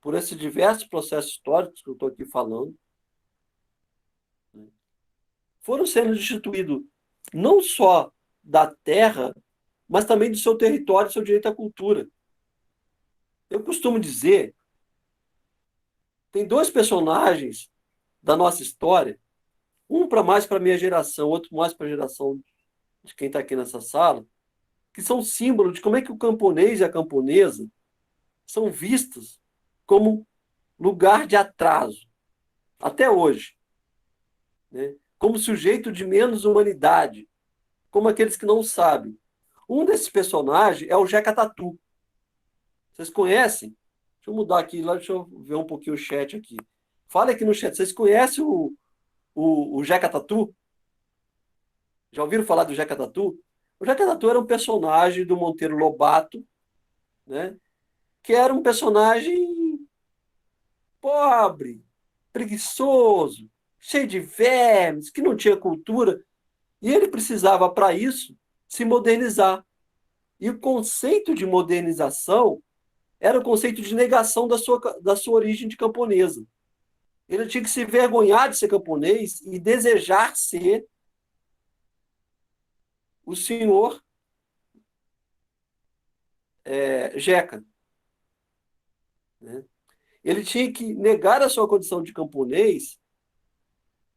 por esses diversos processos históricos que eu estou aqui falando, foram sendo destituídos não só da terra, mas também do seu território, do seu direito à cultura. Eu costumo dizer, tem dois personagens da nossa história, um para mais para a minha geração, outro mais para a geração de quem está aqui nessa sala, que são símbolo de como é que o camponês e a camponesa são vistos como lugar de atraso, até hoje, né? Como sujeito de menos humanidade, como aqueles que não sabem. Um desses personagens é o Jeca Tatu. Vocês conhecem? Deixa eu mudar aqui, deixa eu ver um pouquinho o chat aqui. Fala aqui no chat, vocês conhecem o Jeca Tatu? Já ouviram falar do Jeca Tatu? O Jeca Tatu era um personagem do Monteiro Lobato, né? Que era um personagem pobre, preguiçoso, cheio de vermes, que não tinha cultura, e ele precisava, para isso, se modernizar. E o conceito de modernização era o conceito de negação da sua origem de camponesa. Ele tinha que se vergonhar de ser camponês e desejar ser o senhor Jeca, né? Ele tinha que negar a sua condição de camponês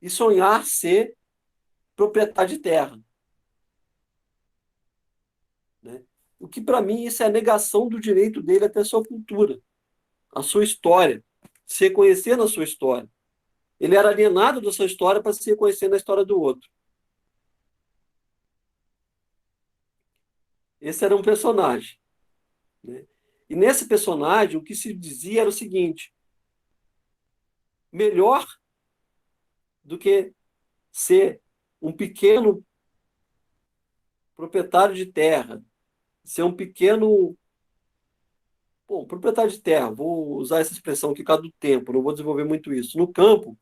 e sonhar ser proprietário de terra, né? O que, para mim, isso é a negação do direito dele a ter a sua cultura, a sua história, se reconhecer na sua história. Ele era alienado da sua história para se reconhecer na história do outro. Esse era um personagem, né? E nesse personagem, o que se dizia era o seguinte: melhor do que ser um pequeno proprietário de terra, ser um pequeno... Bom, proprietário de terra, vou usar essa expressão aqui por causa do tempo, não vou desenvolver muito isso. No campo,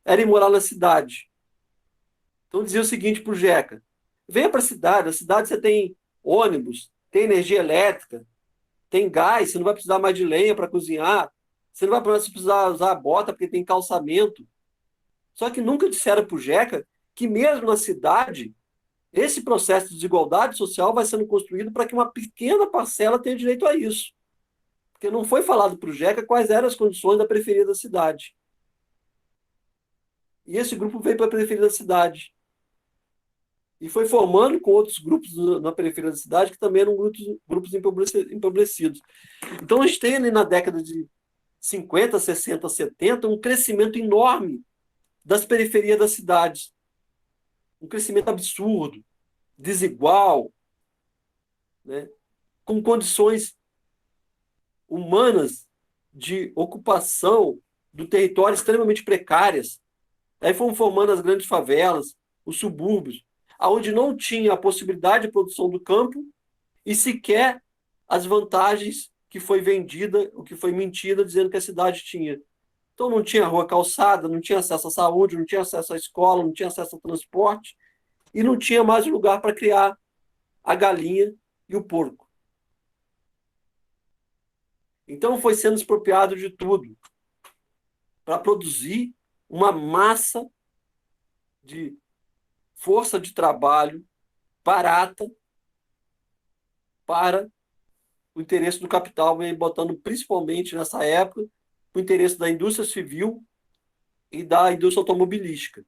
era ir morar na cidade. Então dizia o seguinte para o Jeca: venha para a cidade você tem ônibus, tem energia elétrica, tem gás, você não vai precisar mais de lenha para cozinhar, você não vai precisar usar bota porque tem calçamento. Só que nunca disseram para o Jeca que mesmo na cidade, esse processo de desigualdade social vai sendo construído para que uma pequena parcela tenha direito a isso. Porque não foi falado para o Jeca quais eram as condições da periferia da cidade. E esse grupo veio para a periferia da cidade. E foi formando com outros grupos na periferia da cidade, que também eram grupos empobrecidos. Então, a gente tem ali na década de 50, 60, 70, um crescimento enorme das periferias das cidades. Um crescimento absurdo, desigual, né? Com condições humanas de ocupação do território extremamente precárias. Aí foram formando as grandes favelas, os subúrbios, onde não tinha a possibilidade de produção do campo e sequer as vantagens que foi vendida, o que foi mentira, dizendo que a cidade tinha. Então não tinha rua calçada, não tinha acesso à saúde, não tinha acesso à escola, não tinha acesso ao transporte e não tinha mais lugar para criar a galinha e o porco. Então foi sendo expropriado de tudo para produzir uma massa de força de trabalho barata para o interesse do capital, botando principalmente nessa época o interesse da indústria civil e da indústria automobilística.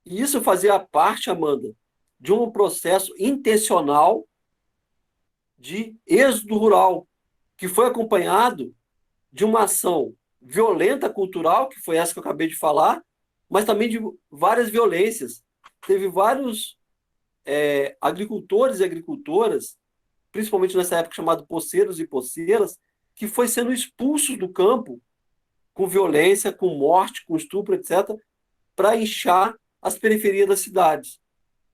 E isso fazia parte, Amanda, de um processo intencional de êxodo rural, que foi acompanhado de uma ação violenta cultural, que foi essa que eu acabei de falar, mas também de várias violências. Teve vários agricultores e agricultoras principalmente nessa época chamado poceiros e poceiras, que foi sendo expulsos do campo com violência, com morte, com estupro, etc., para inchar as periferias das cidades.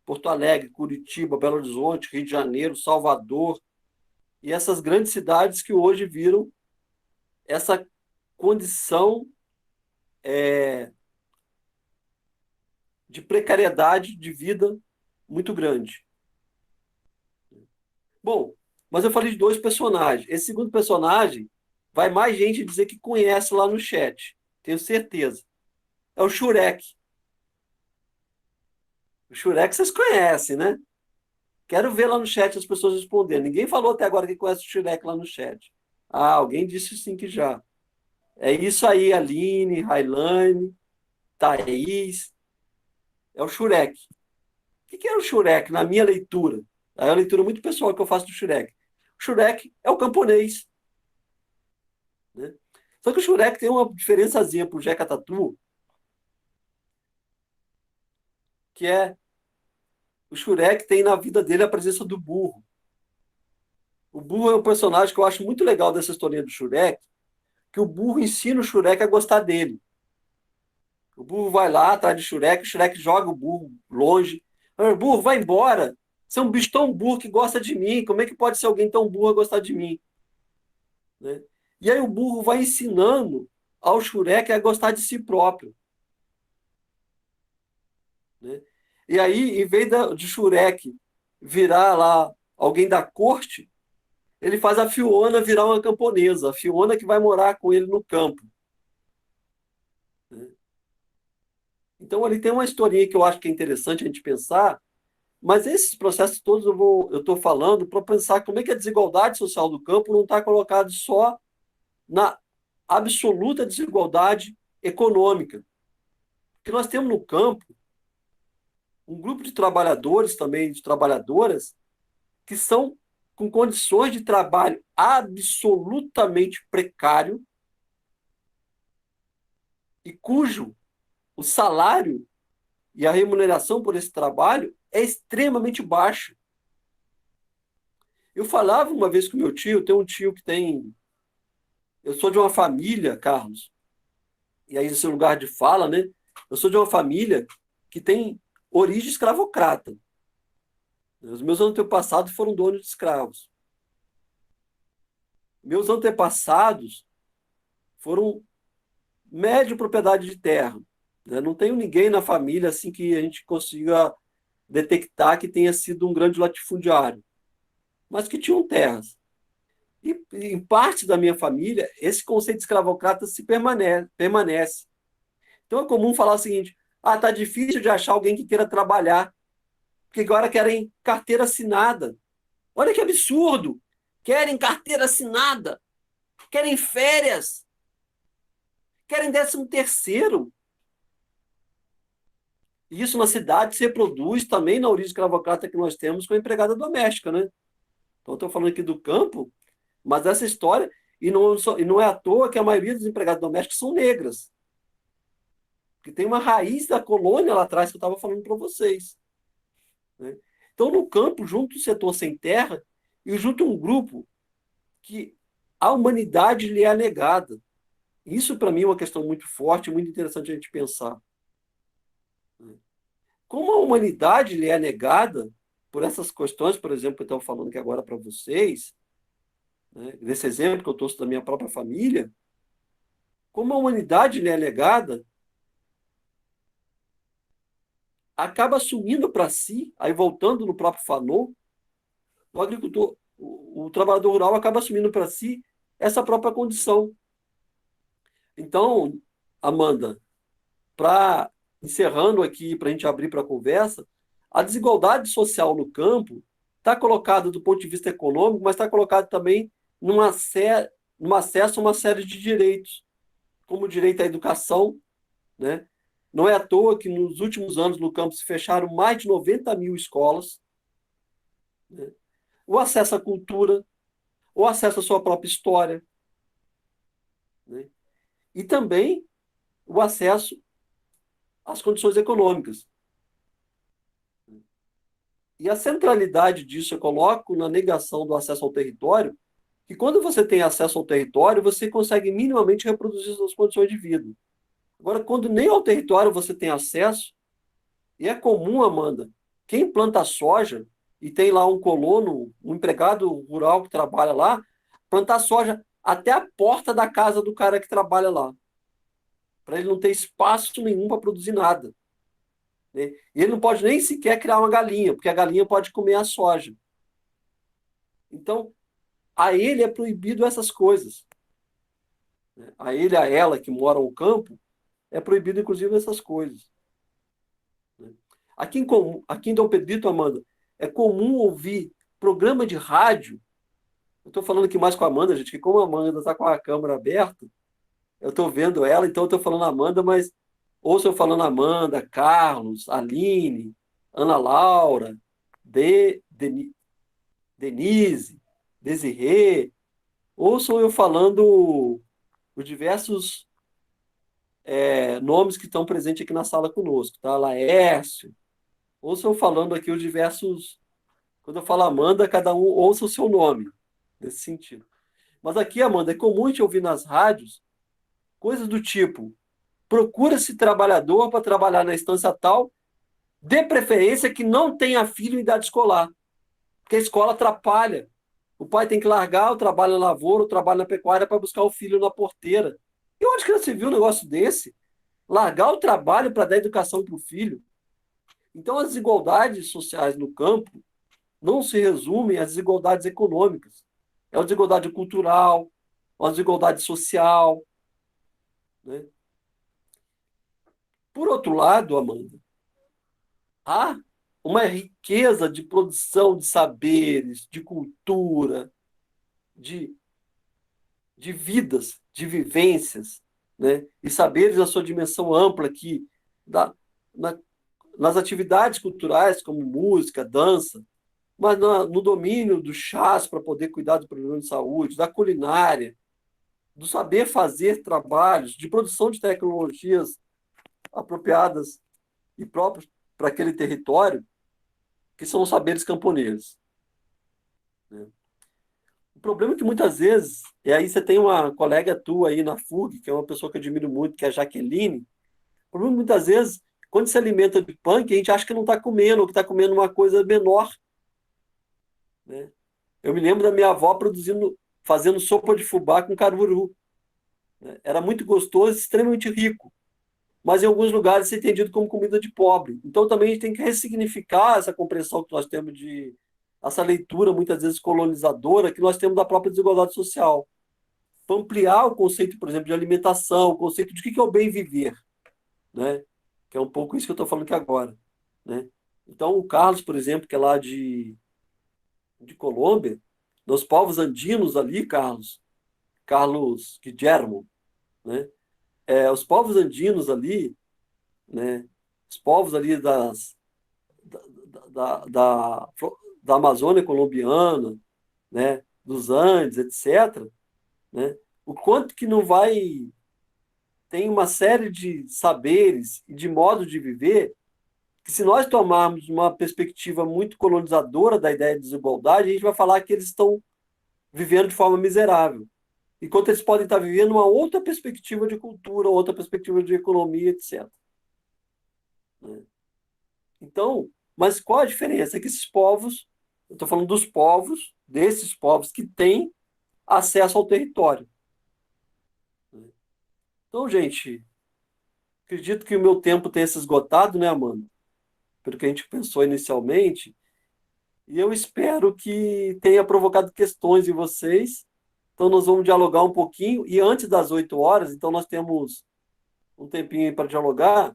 Porto Alegre, Curitiba, Belo Horizonte, Rio de Janeiro, Salvador, e essas grandes cidades que hoje viram essa condição de precariedade de vida muito grande. Bom, mas eu falei de dois personagens. Esse segundo personagem, vai mais gente dizer que conhece lá no chat, tenho certeza. É o Shurek. O Shurek vocês conhecem, né? Quero ver lá no chat as pessoas respondendo. Ninguém falou até agora que conhece o Shurek lá no chat. Ah, alguém disse sim que já. É isso aí, Aline, Railane, Thaís. É o Shurek. O que é o Shurek na minha leitura? É uma leitura muito pessoal que eu faço do Shurek. O Shurek é o camponês. Né? Só que o Shurek tem uma diferençazinha para o Jeca Tatu, que é o Shurek tem na vida dele a presença do burro. O burro é um personagem que eu acho muito legal dessa historinha do Shurek, que o burro ensina o Shurek a gostar dele. O burro vai lá atrás de Shurek, o Shurek joga o burro longe. Burro, vai embora. Você é um bicho tão burro que gosta de mim. Como é que pode ser alguém tão burro a gostar de mim? Né? E aí o burro vai ensinando ao Shurek a gostar de si próprio. Né? E aí, em vez de Shurek virar lá alguém da corte, ele faz a Fiona virar uma camponesa. A Fiona que vai morar com ele no campo. Né? Então, ele tem uma historinha que eu acho que é interessante a gente pensar, mas esses processos todos eu estou falando para pensar como é que a desigualdade social do campo não está colocada só na absoluta desigualdade econômica. Porque nós temos no campo um grupo de trabalhadores também, de trabalhadoras, que são com condições de trabalho absolutamente precário e cujo o salário e a remuneração por esse trabalho é extremamente baixa. Eu falava uma vez com meu tio, tem um tio que tem... Eu sou de uma família, Carlos, e aí esse lugar de fala, né? Eu sou de uma família que tem origem escravocrata. Os meus antepassados foram donos de escravos. Meus antepassados foram médio propriedade de terra. Né? Não tenho ninguém na família assim que a gente consiga detectar que tenha sido um grande latifundiário, mas que tinham terras. E em parte da minha família, esse conceito de escravocrata se permanece. Então é comum falar o seguinte: ah, tá difícil de achar alguém que queira trabalhar, porque agora querem carteira assinada. Olha que absurdo! Querem carteira assinada, querem férias, querem 13º. E isso na cidade se reproduz também na origem escravocrata que nós temos com a empregada doméstica, né? Então, estou falando aqui do campo, mas essa história, e não é à toa que a maioria dos empregados domésticos são negras. Porque tem uma raiz da colônia lá atrás que eu estava falando para vocês. Né? Então, no campo, junto o setor sem terra e junto um grupo que a humanidade lhe é negada. Isso, para mim, é uma questão muito forte, muito interessante a gente pensar. Como a humanidade lhe é negada por essas questões, por exemplo, que eu estava falando aqui agora para vocês, né, nesse exemplo que eu trouxe da minha própria família, como a humanidade lhe é negada, acaba assumindo para si, aí voltando no próprio Fanon, o agricultor, o trabalhador rural acaba assumindo para si essa própria condição. Então, Amanda, para encerrando aqui, para a gente abrir para a conversa, a desigualdade social no campo está colocada do ponto de vista econômico, mas está colocada também num acesso a uma série de direitos, como o direito à educação. Né? Não é à toa que nos últimos anos no campo se fecharam mais de 90 mil escolas. Né? O acesso à cultura, o acesso à sua própria história. Né? E também o acesso às condições econômicas. E a centralidade disso eu coloco na negação do acesso ao território, que quando você tem acesso ao território, você consegue minimamente reproduzir suas condições de vida. Agora, quando nem ao território você tem acesso, e é comum, Amanda, quem planta soja e tem lá um colono, um empregado rural que trabalha lá, plantar soja até a porta da casa do cara que trabalha lá, para ele não ter espaço nenhum para produzir nada. Né? E ele não pode nem sequer criar uma galinha, porque a galinha pode comer a soja. Então, a ele é proibido essas coisas. Né? A ele, a ela que mora no campo, é proibido, inclusive, essas coisas. Né? Aqui em Dom Pedrito, Amanda, é comum ouvir programa de rádio. Eu estou falando aqui mais com a Amanda, gente, que como a Amanda está com a câmera aberta, eu estou vendo ela, então eu estou falando Amanda, mas ouço eu falando Amanda, Carlos, Aline, Ana Laura, Denise, Desirê, ouçam eu falando os diversos nomes que estão presentes aqui na sala conosco, tá? Laércio, ouçam eu falando aqui os diversos. Quando eu falo Amanda, cada um ouça o seu nome, nesse sentido. Mas aqui, Amanda, é comum a gente ouvir nas rádios coisas do tipo: procura-se trabalhador para trabalhar na instância tal, de preferência que não tenha filho em idade escolar, porque a escola atrapalha. O pai tem que largar o trabalho na lavoura, o trabalho na pecuária para buscar o filho na porteira. E onde que você viu um negócio desse? Largar o trabalho para dar educação para o filho? Então, as desigualdades sociais no campo não se resumem às desigualdades econômicas. É uma desigualdade cultural, uma desigualdade social. Né? Por outro lado, Amanda, há uma riqueza de produção de saberes, de cultura, de, de vidas, de vivências, né? E saberes da sua dimensão ampla aqui, na, nas atividades culturais, como música, dança, mas no domínio dos chás para poder cuidar do problema de saúde, da culinária, do saber fazer trabalhos, de produção de tecnologias apropriadas e próprias para aquele território, que são os saberes camponeses. Né? O problema é que muitas vezes, e aí você tem uma colega tua aí na FUG, que é uma pessoa que eu admiro muito, que é a Jaqueline. O problema é que muitas vezes, quando se alimenta de punk, a gente acha que não está comendo, ou que está comendo uma coisa menor. Né? Eu me lembro da minha avó fazendo sopa de fubá com caruru. Né? Era muito gostoso, extremamente rico, mas em alguns lugares isso é entendido como comida de pobre. Então também a gente tem que ressignificar essa compreensão que nós temos essa leitura muitas vezes colonizadora que nós temos da própria desigualdade social. Para ampliar o conceito, por exemplo, de alimentação, o conceito de o que é o bem viver, né? Que é um pouco isso que eu estou falando aqui agora. Né? Então o Carlos, por exemplo, que é lá de Colômbia, dos povos andinos ali, Carlos Guillermo, né? Os povos andinos ali, né? Os povos ali da, da, da Amazônia colombiana, né? Dos Andes, etc., né? O quanto que não vai... Tem uma série de saberes e de modos de viver que, se nós tomarmos uma perspectiva muito colonizadora da ideia de desigualdade, a gente vai falar que eles estão vivendo de forma miserável, enquanto eles podem estar vivendo uma outra perspectiva de cultura, outra perspectiva de economia, etc. Né? Então, mas qual a diferença? É que esses povos, eu estou falando dos povos, desses povos que têm acesso ao território. Né? Então, gente, acredito que o meu tempo tenha se esgotado, né, Amanda? Pelo que a gente pensou inicialmente, e eu espero que tenha provocado questões em vocês. Então, nós vamos dialogar um pouquinho, e antes das 8 horas, então nós temos um tempinho aí para dialogar,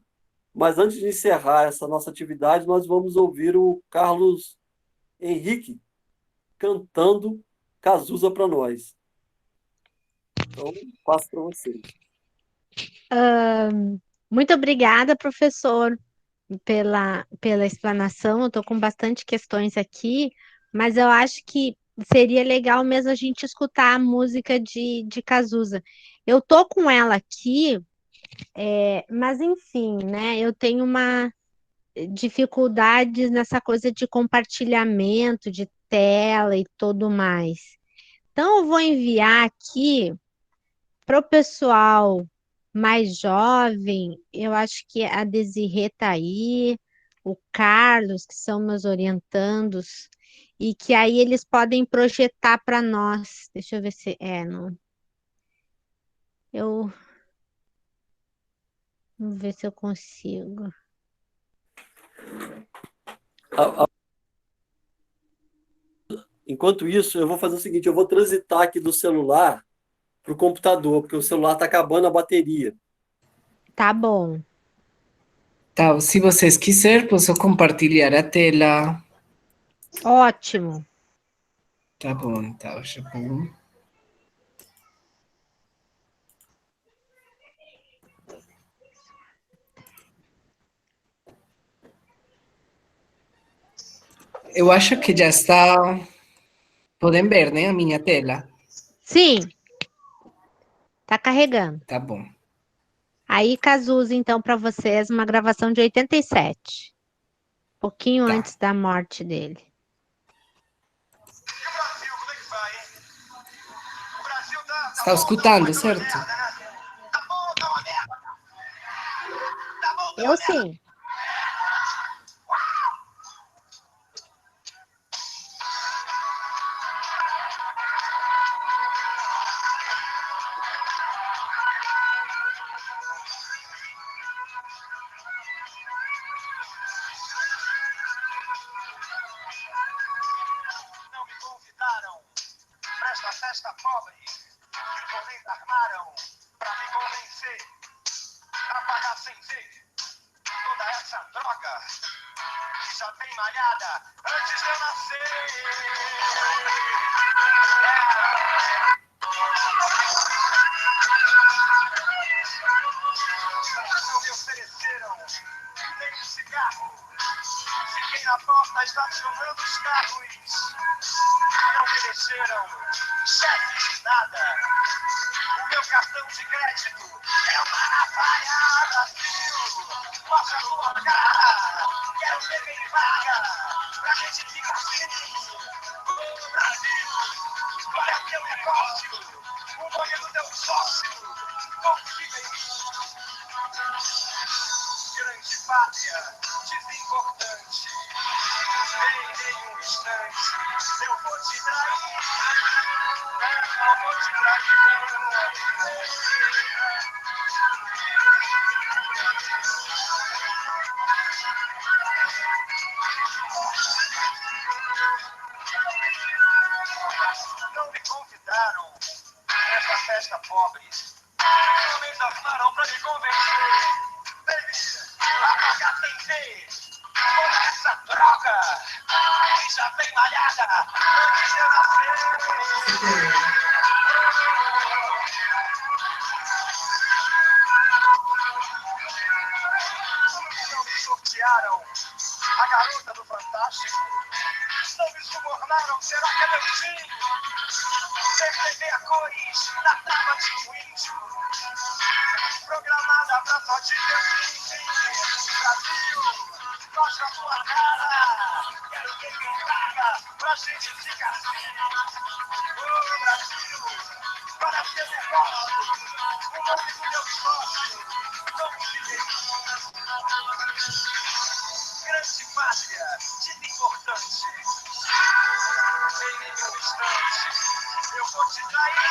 mas antes de encerrar essa nossa atividade, nós vamos ouvir o Carlos Henrique cantando Cazuza para nós. Então, passo para vocês. Muito obrigada, professor, pela explanação. Eu estou com bastante questões aqui, mas eu acho que seria legal mesmo a gente escutar a música de Cazuza. Eu tô com ela aqui, mas enfim, né? dificuldades nessa coisa de compartilhamento de tela e tudo mais. Então, eu vou enviar aqui para o pessoal mais jovem, eu acho que a Desirê tá aí, o Carlos, que são meus orientandos, e que aí eles podem projetar para nós. Deixa eu ver se não. Eu vamos ver se eu consigo. Enquanto isso, eu vou fazer o seguinte: eu vou transitar aqui do celular para o computador, porque o celular está acabando a bateria. Tá bom. Tá, se vocês quiserem, posso compartilhar a tela. Ótimo. Tá bom, então, já vou. Eu acho que já está. Podem ver, né, a minha tela? Sim, tá carregando. Tá bom. Aí, Cazuza, então, para vocês, uma gravação de 87, pouquinho Tá. antes da morte dele. Está escutando, certo? Eu sim. Não me convidaram para esta festa pobre que os homens armaram para me convencer a pagar sem ver toda essa droga que já vem malhada antes de eu nascer. Não me ofereceram nem um cigarro. Fiquei na porta estacionando os carros. Não me deixaram chefes de nada. O meu cartão de crédito é uma navalha. Brasil, mostra a tua cara. Quero ver quem paga pra gente ficar assim. Ô Brasil, qual é o teu negócio? O nome do teu sócio. Confia em mim. Grande pátria, desimportante. Em um instante, eu vou te trair. Não vou te trair. Não me convidaram nesta festa pobre. Os homens armaram pra me convencer. Baby, apagar sem ver toda essa droga que já vem malhada antes de eu nascer. Não me sortearam a garota do Fantástico. Não me subornaram, será que é meu time? Perceber a cores na tábua de um índio. Programada pra só te ver. Brasil, mostra a tua cara. Quero ver quem paga pra gente ficar assim. Ô Brasil, para seu negócio. O nome do meu sócio. Não se vê. Grande pátria, desimportante. Em nenhum instante, eu vou te trair.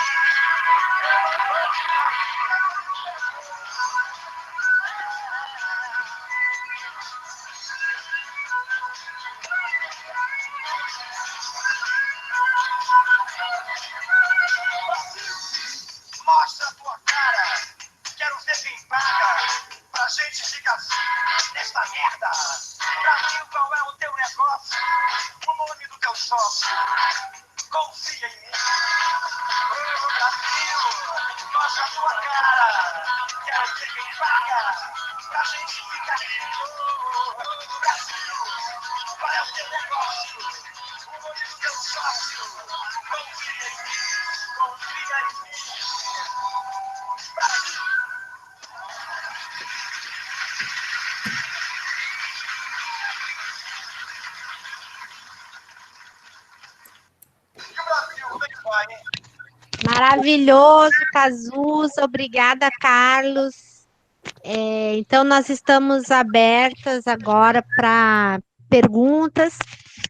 Mostra a tua cara. Quero ver quem paga pra gente ficar assim nesta merda. Brasil, qual é o teu negócio? O nome do teu sócio. Confia em mim. Ô Brasil, mostra a tua cara. Quero ver quem paga pra gente ficar assim. Ô Brasil, qual é o teu negócio? O nome do teu sócio. Confia em mim. Confia em mim. Brasil. Maravilhoso, Cazuza. Obrigada, Carlos. Então, nós estamos abertas agora para perguntas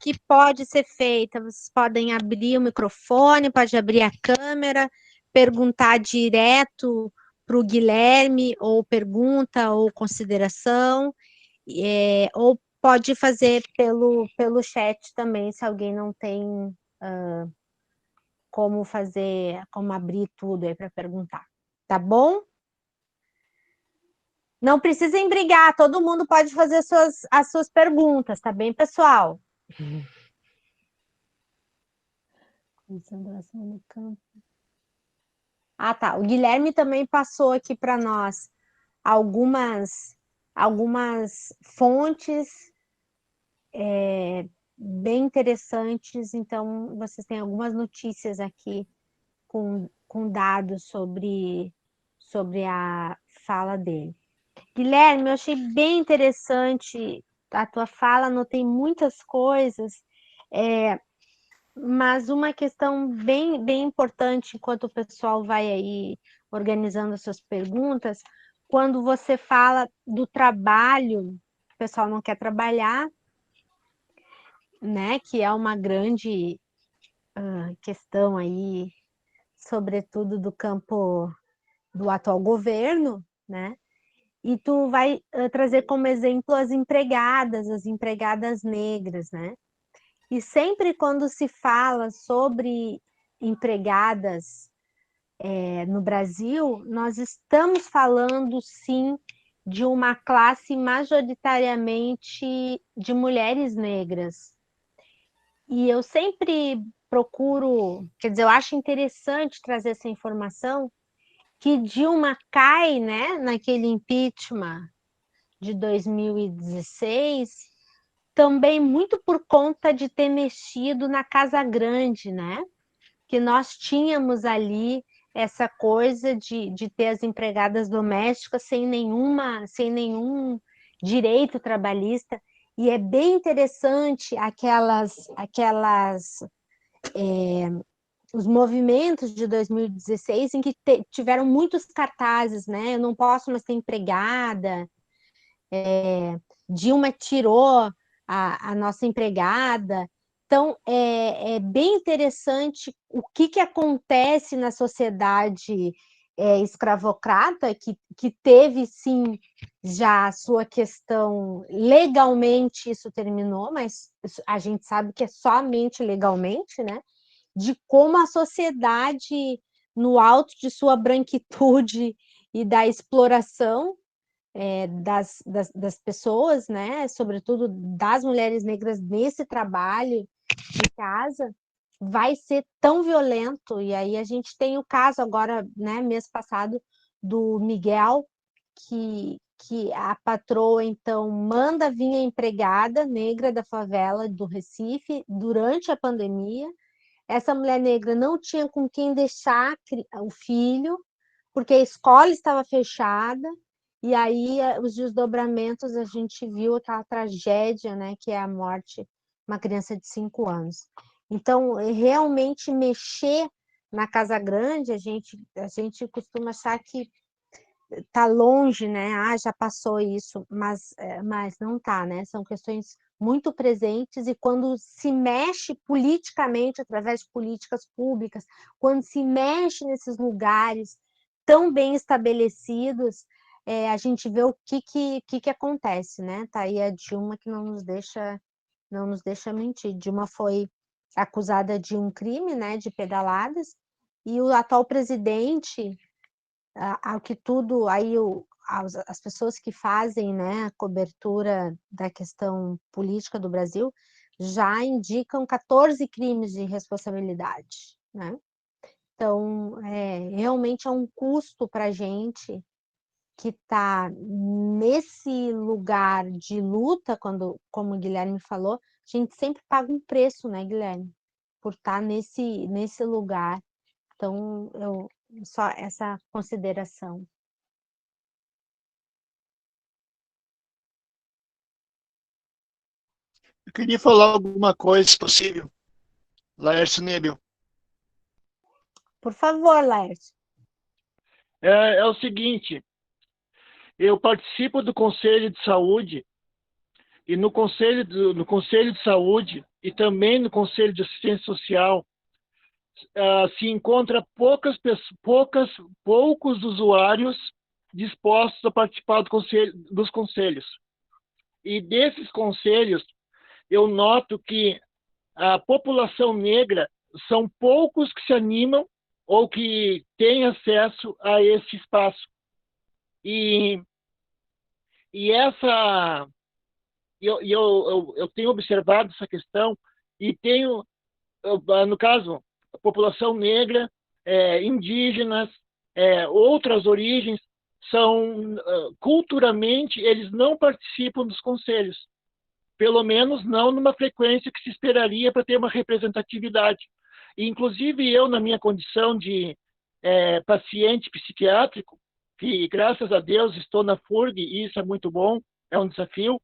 que pode ser feita. Vocês podem abrir o microfone, pode abrir a câmera, perguntar direto para o Guilherme, ou pergunta ou consideração, ou pode fazer pelo chat também, se alguém não tem como abrir tudo aí para perguntar. Tá bom? Não precisem brigar, todo mundo pode fazer as suas perguntas, tá bem, pessoal? Concentração no campo. Ah, tá. O Guilherme também passou aqui para nós algumas fontes bem interessantes. Então, vocês têm algumas notícias aqui com dados sobre a fala dele. Guilherme, eu achei bem interessante a tua fala, anotei muitas coisas, mas uma questão bem importante, enquanto o pessoal vai aí organizando as suas perguntas, quando você fala do trabalho, o pessoal não quer trabalhar, né? Que é uma grande questão aí, sobretudo do campo do atual governo, né? E tu vai trazer como exemplo as empregadas negras, né? E sempre quando se fala sobre empregadas no Brasil, nós estamos falando, sim, de uma classe majoritariamente de mulheres negras. E eu sempre procuro, quer dizer, eu acho interessante trazer essa informação, que Dilma cai, né, naquele impeachment de 2016, também muito por conta de ter mexido na Casa Grande, né? Que nós tínhamos ali essa coisa de ter as empregadas domésticas sem nenhum direito trabalhista. E é bem interessante os movimentos de 2016 em que tiveram muitos cartazes, né? Eu não posso mais ter empregada, Dilma tirou a nossa empregada. Então, é bem interessante o que acontece na sociedade escravocrata, que teve, sim, já a sua questão legalmente, isso terminou, mas a gente sabe que é somente legalmente, né? De como a sociedade, no alto de sua branquitude e da exploração, das pessoas, né, sobretudo das mulheres negras nesse trabalho de casa, vai ser tão violento. E aí a gente tem o caso agora, né, mês passado, do Miguel, que a patroa, então, manda vir a empregada negra da favela do Recife durante a pandemia. Essa mulher negra não tinha com quem deixar o filho, porque a escola estava fechada, e aí os desdobramentos, a gente viu aquela tragédia, né, que é a morte de uma criança de 5 anos. Então, realmente mexer na Casa Grande, a gente costuma achar que está longe, né? Já passou isso, mas não está, né? São questões muito presentes, e quando se mexe politicamente, através de políticas públicas, quando se mexe nesses lugares tão bem estabelecidos, a gente vê o que acontece, né? Tá aí a Dilma, que não nos deixa mentir. Dilma foi acusada de um crime, né, de pedaladas, e o atual presidente, ao que tudo, aí as pessoas que fazem, né, a cobertura da questão política do Brasil já indicam 14 crimes de responsabilidade, né? Então, realmente é um custo para a gente que está nesse lugar de luta, como o Guilherme falou, a gente sempre paga um preço, né, Guilherme? Por estar nesse lugar. Então, só essa consideração. Eu queria falar alguma coisa, se possível. Laércio Nebel. Por favor, Laércio. É o seguinte, eu participo do Conselho de Saúde, e no Conselho de Saúde e também no Conselho de Assistência Social se encontra poucos usuários dispostos a participar dos conselhos. E desses conselhos, eu noto que a população negra são poucos que se animam ou que têm acesso a esse espaço. E eu tenho observado essa questão e tenho, no caso, a população negra, indígenas, outras origens, culturalmente, eles não participam dos conselhos, pelo menos não numa frequência que se esperaria para ter uma representatividade. E, inclusive, eu, na minha condição de paciente psiquiátrico, que, graças a Deus, estou na FURG, e isso é muito bom, é um desafio,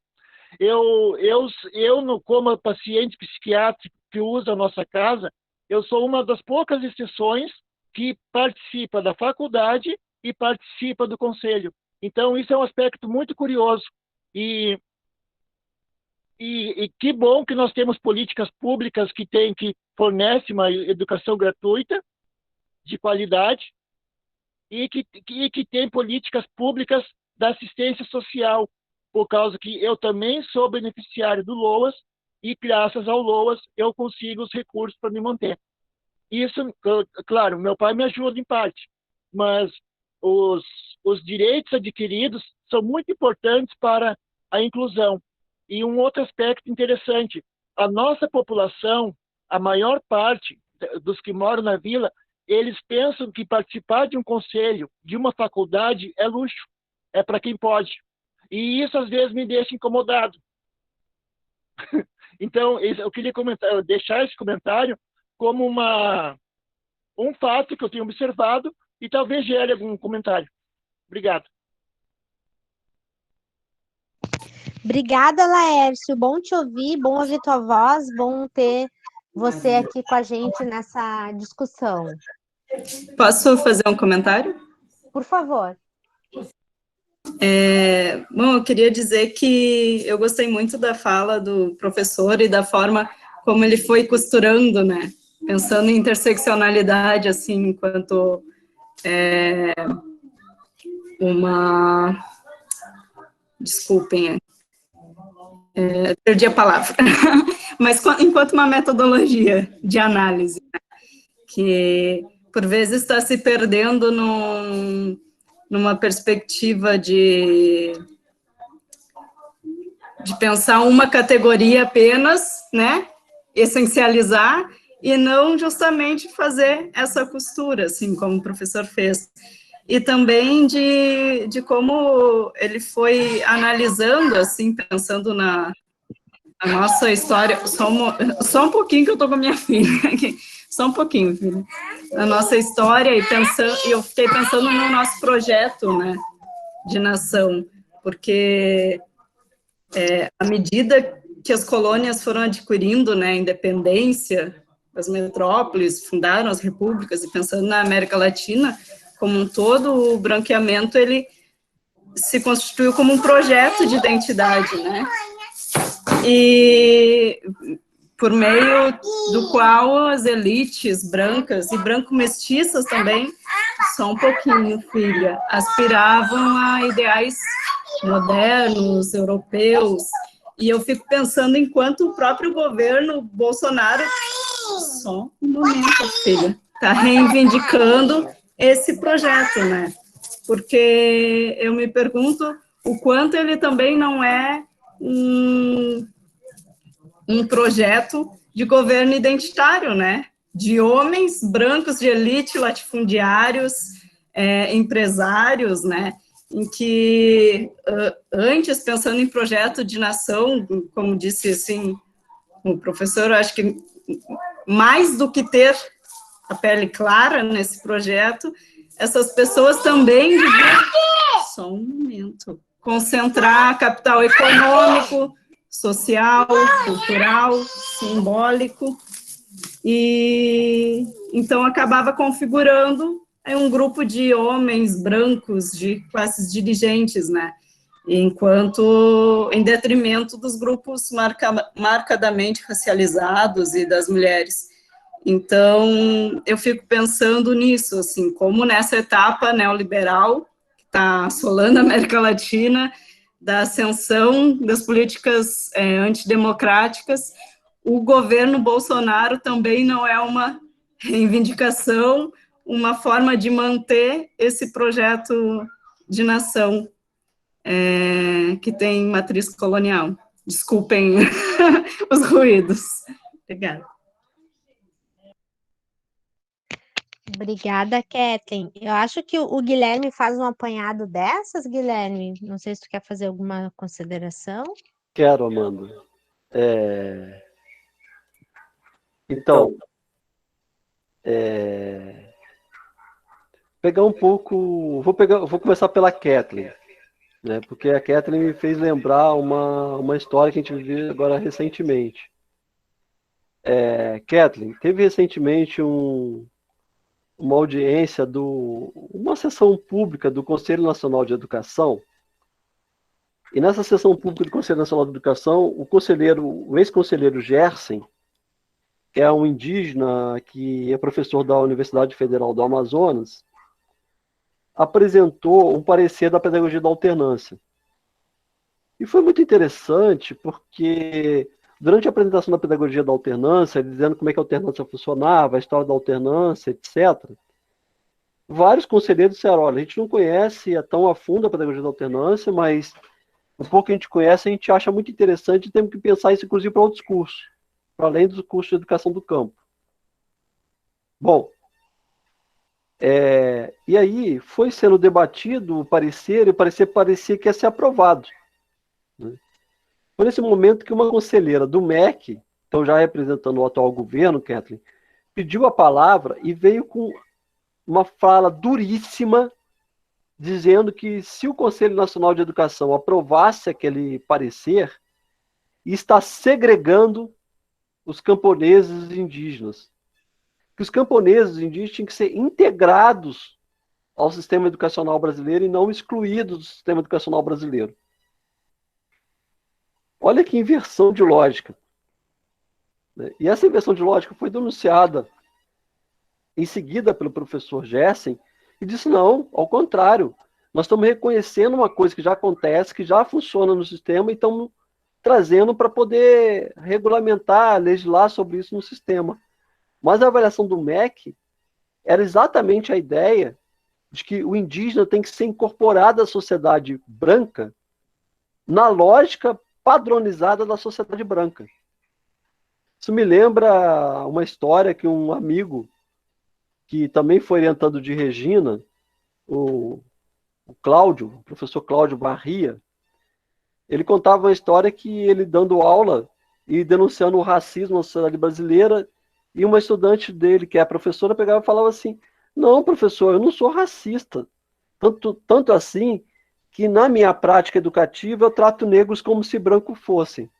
como paciente psiquiátrico que usa a nossa casa, eu sou uma das poucas exceções que participa da faculdade e participa do conselho. Então, isso é um aspecto muito curioso. E que bom que nós temos políticas públicas que fornecem uma educação gratuita, de qualidade, e que tem políticas públicas da assistência social, por causa que eu também sou beneficiário do LOAS, e graças ao LOAS eu consigo os recursos para me manter. Isso, claro, meu pai me ajuda em parte, mas os direitos adquiridos são muito importantes para a inclusão. E um outro aspecto interessante, a nossa população, a maior parte dos que moram na vila, eles pensam que participar de um conselho, de uma faculdade, é luxo, é para quem pode. E isso, às vezes, me deixa incomodado. Então, eu queria deixar esse comentário como um fato que eu tenho observado e talvez gere algum comentário. Obrigado. Obrigada, Laércio. Bom te ouvir, bom ouvir tua voz, bom ter você aqui com a gente nessa discussão. Posso fazer um comentário? Por favor. Bom, eu queria dizer que eu gostei muito da fala do professor e da forma como ele foi costurando, né? Pensando em interseccionalidade, assim, enquanto Desculpem, perdi a palavra. Mas enquanto uma metodologia de análise, né? Que, por vezes, está se perdendo numa perspectiva de pensar uma categoria apenas, né, essencializar, e não justamente fazer essa costura, assim, como o professor fez. E também de como ele foi analisando, assim, pensando na nossa história, só um pouquinho que eu estou com a minha filha aqui, só um pouquinho, filha. A nossa história, e eu fiquei pensando no nosso projeto, né, de nação, porque à medida que as colônias foram adquirindo, né, independência, as metrópoles fundaram as repúblicas, e pensando na América Latina como um todo, o branqueamento, ele se constituiu como um projeto de identidade, né, e por meio do qual as elites brancas e branco-mestiças também, só um pouquinho, filha, aspiravam a ideais modernos, europeus, e eu fico pensando enquanto o próprio governo Bolsonaro, só um momento, filha, está reivindicando esse projeto, né? Porque eu me pergunto o quanto ele também não é um projeto de governo identitário, né? De homens brancos de elite, latifundiários, empresários, né? Em que, antes, pensando em projeto de nação, como disse, assim, o professor, eu acho que mais do que ter a pele clara nesse projeto, essas pessoas também deviam, só um momento, concentrar capital econômico, social, cultural, simbólico, e então acabava configurando um grupo de homens brancos de classes dirigentes, né? Enquanto, em detrimento dos grupos marcadamente racializados e das mulheres. Então, eu fico pensando nisso, assim, como nessa etapa neoliberal, que está assolando a América Latina, da ascensão das políticas antidemocráticas, o governo Bolsonaro também não é uma reivindicação, uma forma de manter esse projeto de nação que tem matriz colonial. Desculpem os ruídos. Obrigada. Obrigada, Kathleen. Eu acho que o Guilherme faz um apanhado dessas, Guilherme. Não sei se tu quer fazer alguma consideração. Quero, Amanda. Então, pegar um pouco. Vou começar pela Kathleen, né? Porque a Kathleen me fez lembrar uma história que a gente viveu agora recentemente. Kathleen, teve recentemente uma audiência uma sessão pública do Conselho Nacional de Educação. E nessa sessão pública do Conselho Nacional de Educação, o ex-conselheiro Gersen, que é um indígena que é professor da Universidade Federal do Amazonas, apresentou um parecer da pedagogia da alternância. E foi muito interessante porque, durante a apresentação da pedagogia da alternância, dizendo como é que a alternância funcionava, a história da alternância, etc., vários conselheiros disseram, olha, a gente não conhece tão a fundo a pedagogia da alternância, mas o pouco que a gente conhece, a gente acha muito interessante e temos que pensar isso, inclusive, para outros cursos, para além dos cursos de educação do campo. Bom, e aí foi sendo debatido o parecer, e o parecer parecia que ia ser aprovado. Né? Foi nesse momento que uma conselheira do MEC, então já representando o atual governo, Kathleen, pediu a palavra e veio com uma fala duríssima, dizendo que se o Conselho Nacional de Educação aprovasse aquele parecer, está segregando os camponeses e indígenas. Que os camponeses e indígenas tinham que ser integrados ao sistema educacional brasileiro e não excluídos do sistema educacional brasileiro. Olha que inversão de lógica. E essa inversão de lógica foi denunciada em seguida pelo professor Gersen, e disse, não, ao contrário, nós estamos reconhecendo uma coisa que já acontece, que já funciona no sistema, e estamos trazendo para poder regulamentar, legislar sobre isso no sistema. Mas a avaliação do MEC era exatamente a ideia de que o indígena tem que ser incorporado à sociedade branca na lógica padronizada da sociedade branca. Isso me lembra uma história que um amigo, que também foi orientando de Regina, o Cláudio, o professor Cláudio Barria, ele contava uma história que ele dando aula e denunciando o racismo na sociedade brasileira, e uma estudante dele, que é a professora, pegava e falava assim, não, professor, eu não sou racista. Tanto assim que na minha prática educativa eu trato negros como se brancos fossem.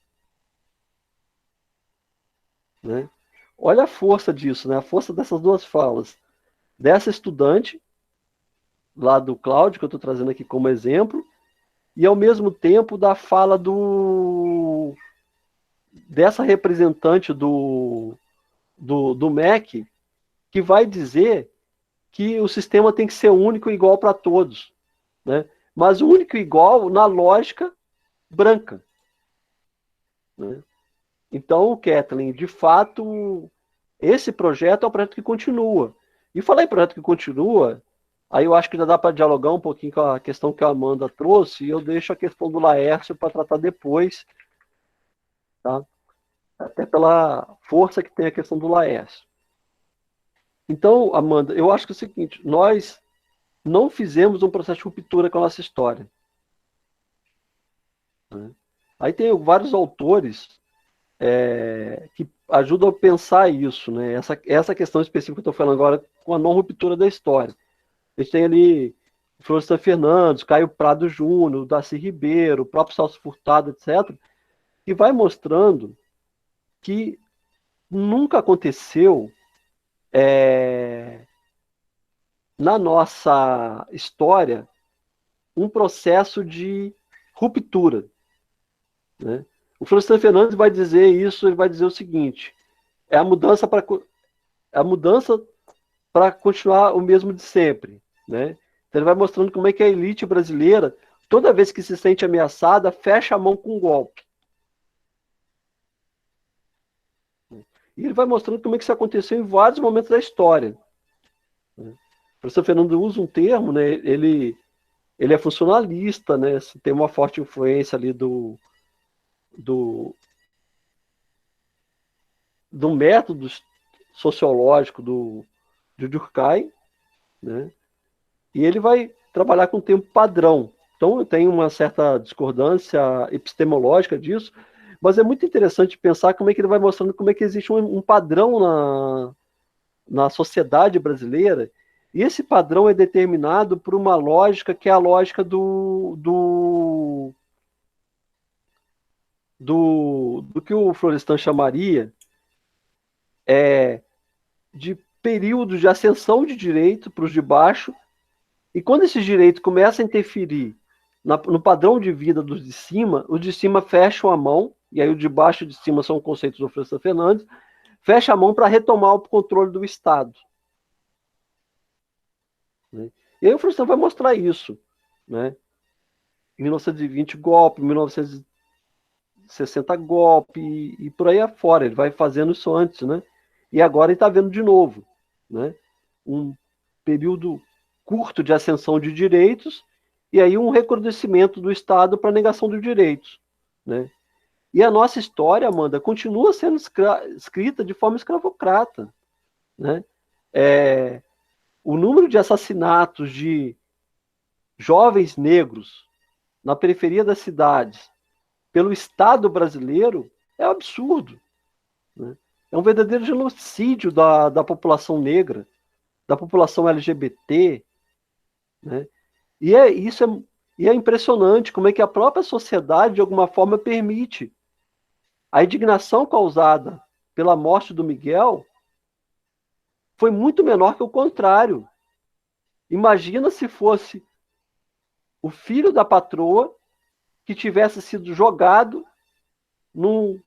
Né? Olha a força disso, né? A força dessas duas falas. Dessa estudante, lá do Cláudio, que eu estou trazendo aqui como exemplo, e ao mesmo tempo da fala dessa representante do MEC, que vai dizer que o sistema tem que ser único e igual para todos, né? Mas único e igual na lógica branca. Né? Então, Kathleen, de fato, esse projeto é um projeto que continua. E falar em projeto que continua, aí eu acho que já dá para dialogar um pouquinho com a questão que a Amanda trouxe, e eu deixo a questão do Laércio para tratar depois, tá? Até pela força que tem a questão do Laércio. Então, Amanda, eu acho que é o seguinte, nós não fizemos um processo de ruptura com a nossa história. Né? Aí tem vários autores que ajudam a pensar isso, né? Essa questão específica que eu estou falando agora com a não ruptura da história. A gente tem ali Florestan Fernandes, Caio Prado Júnior, Darcy Ribeiro, o próprio Celso Furtado, etc., que vai mostrando que nunca aconteceu na nossa história um processo de ruptura, né? O Florestan Fernandes vai dizer isso, ele vai dizer o seguinte: é a mudança para continuar o mesmo de sempre, né? Então ele vai mostrando como é que a elite brasileira, toda vez que se sente ameaçada, fecha a mão com um golpe. E ele vai mostrando como é que isso aconteceu em vários momentos da história. O professor Fernando usa um termo, né? Ele é funcionalista, né? Tem uma forte influência ali do método sociológico do Durkheim, né? E ele vai trabalhar com o tempo padrão. Então, tem uma certa discordância epistemológica disso, mas é muito interessante pensar como é que ele vai mostrando como é que existe um padrão na sociedade brasileira, e esse padrão é determinado por uma lógica que é a lógica do que o Florestan chamaria de períodos de ascensão de direito para os de baixo, e quando esses direitos começam a interferir no padrão de vida dos de cima, os de cima fecham a mão, e aí o de baixo e de cima são conceitos do Florestan Fernandes, fecha a mão para retomar o controle do Estado. Né? E aí o Florestan vai mostrar isso. Né? Em 1920, golpe, em 1960, golpe, e por aí afora. Ele vai fazendo isso antes, né? E agora ele está vendo de novo. Né? Um período curto de ascensão de direitos, e aí um recrudescimento do Estado para negação dos direitos. Né? E a nossa história, Amanda, continua sendo escrita de forma escravocrata. Né? O número de assassinatos de jovens negros na periferia das cidades pelo Estado brasileiro é um absurdo. Né? É um verdadeiro genocídio da população negra, da população LGBT. Né? E é impressionante como é que a própria sociedade, de alguma forma, permite a indignação causada pela morte do Miguel foi muito menor que o contrário. Imagina se fosse o filho da patroa que tivesse sido jogado num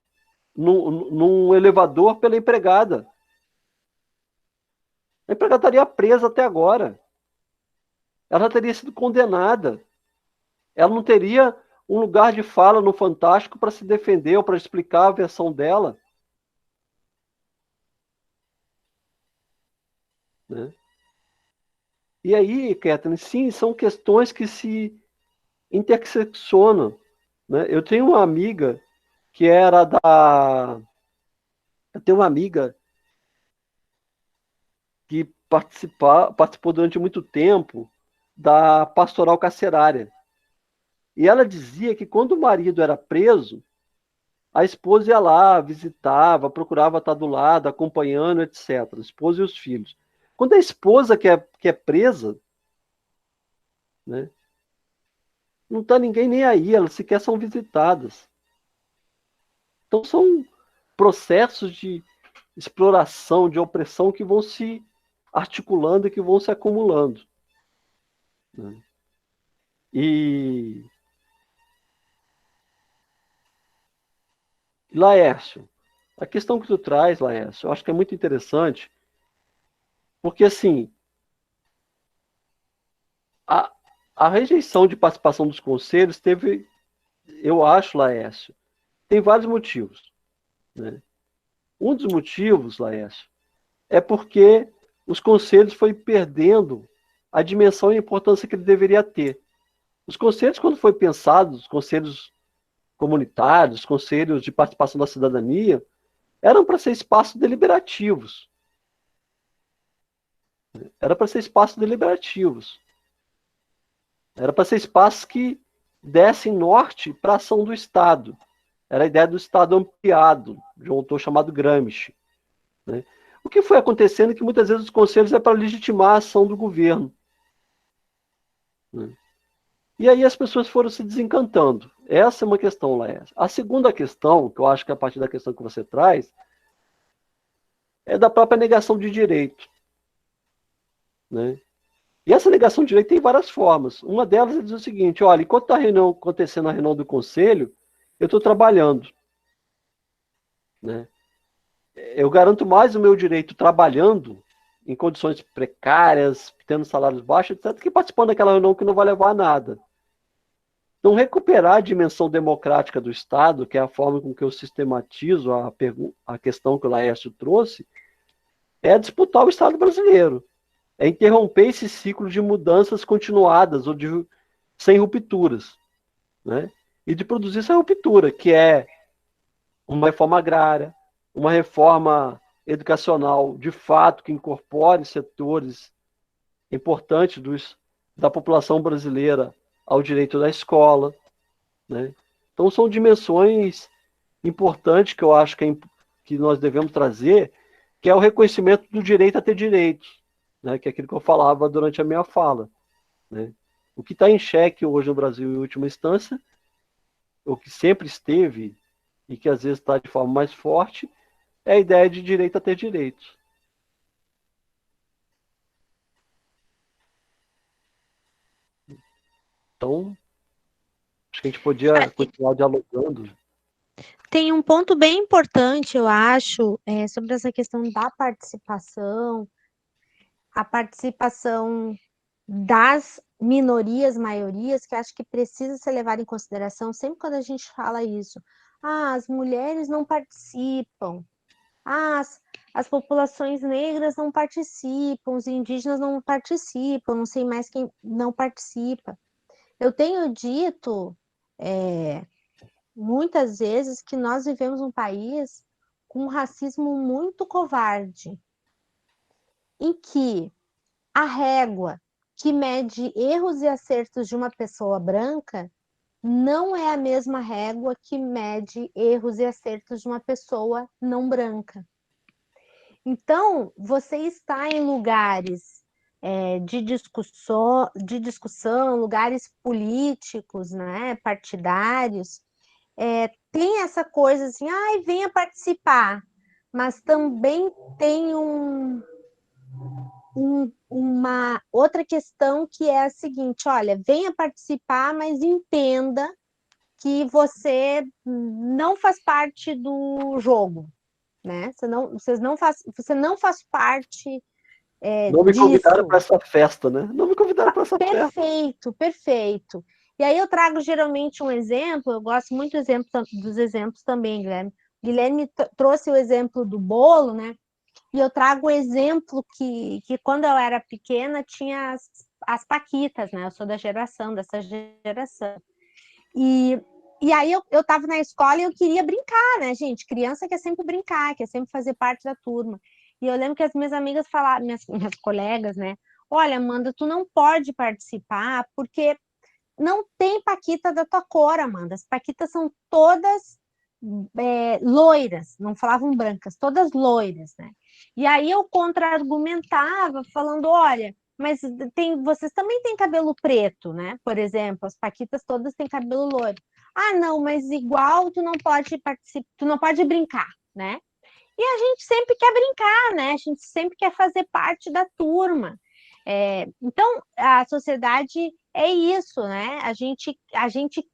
elevador pela empregada. A empregada estaria presa até agora. Ela já teria sido condenada. Ela não teria um lugar de fala no Fantástico para se defender ou para explicar a versão dela. Né? E aí, Catherine, sim, são questões que se interseccionam. Né? Eu tenho uma amiga que era da... Eu tenho uma amiga que participou durante muito tempo da pastoral carcerária. E ela dizia que quando o marido era preso, a esposa ia lá, visitava, procurava estar do lado, acompanhando, etc. A esposa e os filhos. Quando a esposa que é presa, né, não está ninguém nem aí, elas sequer são visitadas. Então são processos de exploração, de opressão que vão se articulando e que vão se acumulando. Né? E Laércio, a questão que tu traz, Laércio, eu acho que é muito interessante, porque assim, a rejeição de participação dos conselhos teve, eu acho, Laércio, tem vários motivos. Né? Um dos motivos, Laércio, é porque os conselhos foi perdendo a dimensão e a importância que ele deveria ter. Os conselhos, quando foi pensado, os conselhos comunitários, os conselhos de participação da cidadania, eram para ser espaços deliberativos. Era para ser espaços deliberativos. Era para ser espaços que dessem norte para a ação do Estado. Era a ideia do Estado ampliado, de um autor chamado Gramsci. Né? O que foi acontecendo é que muitas vezes os conselhos é para legitimar a ação do governo. Né? E aí as pessoas foram se desencantando. Essa é uma questão, Laércio. A segunda questão, que eu acho que é a partir da questão que você traz, é da própria negação de direito, né? E essa negação de direito tem várias formas. Uma delas é dizer o seguinte: olha, enquanto está acontecendo a reunião do conselho, eu estou trabalhando, né? Eu garanto mais o meu direito trabalhando em condições precárias, tendo salários baixos, etc., que participando daquela reunião que não vai levar a nada. Então, recuperar a dimensão democrática do Estado, que é a forma com que eu sistematizo a questão que o Laércio trouxe, é disputar o Estado brasileiro. É interromper esse ciclo de mudanças continuadas ou sem rupturas, né? E de produzir essa ruptura, que é uma reforma agrária, uma reforma educacional de fato que incorpore setores importantes da população brasileira ao direito da escola, né? Então são dimensões importantes que eu acho que nós devemos trazer, que é o reconhecimento do direito a ter direitos, né? Que é aquilo que eu falava durante a minha fala, né? O que está em xeque hoje no Brasil, em última instância, o que sempre esteve e que às vezes está de forma mais forte, é a ideia de direito a ter direitos. Então, acho que a gente podia continuar dialogando. Tem um ponto bem importante, eu acho, sobre essa questão da participação, a participação das minorias, maiorias, que acho que precisa ser levada em consideração sempre quando a gente fala isso. Ah, as mulheres não participam. Ah, as populações negras não participam, os indígenas não participam, não sei mais quem não participa. Eu tenho dito muitas vezes que nós vivemos um país com um racismo muito covarde, em que a régua que mede erros e acertos de uma pessoa branca não é a mesma régua que mede erros e acertos de uma pessoa não branca. Então, você está em lugares de discussão, lugares políticos, né, partidários, tem essa coisa assim, ai, venha participar, mas também tem uma outra questão que é a seguinte: olha, venha participar, mas entenda que você não faz parte do jogo, né? Você não faz parte Não me convidaram disso. para essa festa, né? Não me convidaram para essa festa. Perfeito, perfeito. E aí eu trago geralmente um exemplo, eu gosto muito dos exemplos também, Guilherme. Guilherme trouxe o exemplo do bolo, né? E eu trago o exemplo que quando eu era pequena tinha as paquitas, né? Eu sou dessa geração. E aí eu estava na escola e eu queria brincar, né, gente? Criança quer sempre brincar, quer sempre fazer parte da turma. E eu lembro que as minhas amigas falaram, minhas colegas, né? Olha, Amanda, tu não pode participar porque não tem paquita da tua cor, Amanda. As paquitas são todas loiras, não falavam brancas, todas loiras, né? E aí eu contra-argumentava, falando, olha, mas vocês também têm cabelo preto, né? Por exemplo, as paquitas todas têm cabelo loiro. Ah, não, mas igual tu não pode participar, tu não pode brincar, né? E a gente sempre quer brincar, né? A gente sempre quer fazer parte da turma. Então, a sociedade é isso, né? A gente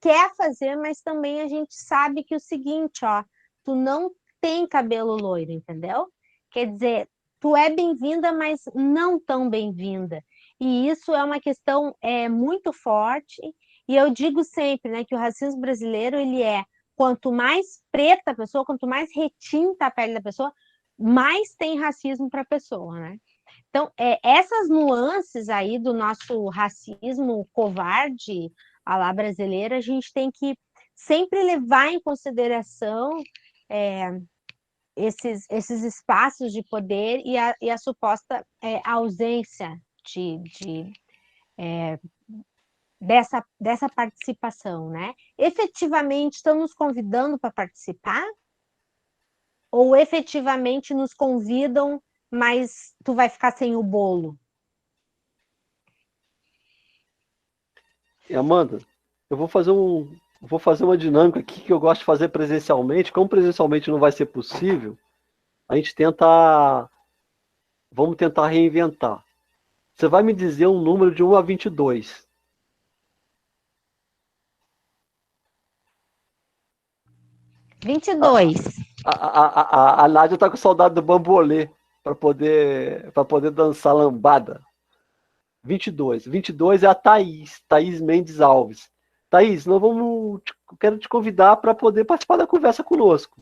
quer fazer, mas também a gente sabe que o seguinte, ó, tu não tem cabelo loiro, entendeu? Quer dizer, tu é bem-vinda, mas não tão bem-vinda. E isso é uma questão muito forte. E eu digo sempre, né, que o racismo brasileiro, ele quanto mais preta a pessoa, quanto mais retinta a pele da pessoa, mais tem racismo para a pessoa, né? Então, essas nuances aí do nosso racismo covarde à la brasileira, a gente tem que sempre levar em consideração esses espaços de poder e a suposta ausência dessa participação, né? Efetivamente estão nos convidando para participar? Ou efetivamente nos convidam, mas tu vai ficar sem o bolo? E Amanda, eu vou fazer uma dinâmica aqui que eu gosto de fazer presencialmente. Como presencialmente não vai ser possível, a gente vamos tentar reinventar. Você vai me dizer um número de 1 a 22. Ah, 22. A Nádia tá com saudade do bambolê para poder dançar lambada. 22. 22 é a Thaís Mendes Alves. Thaís, quero te convidar para poder participar da conversa conosco.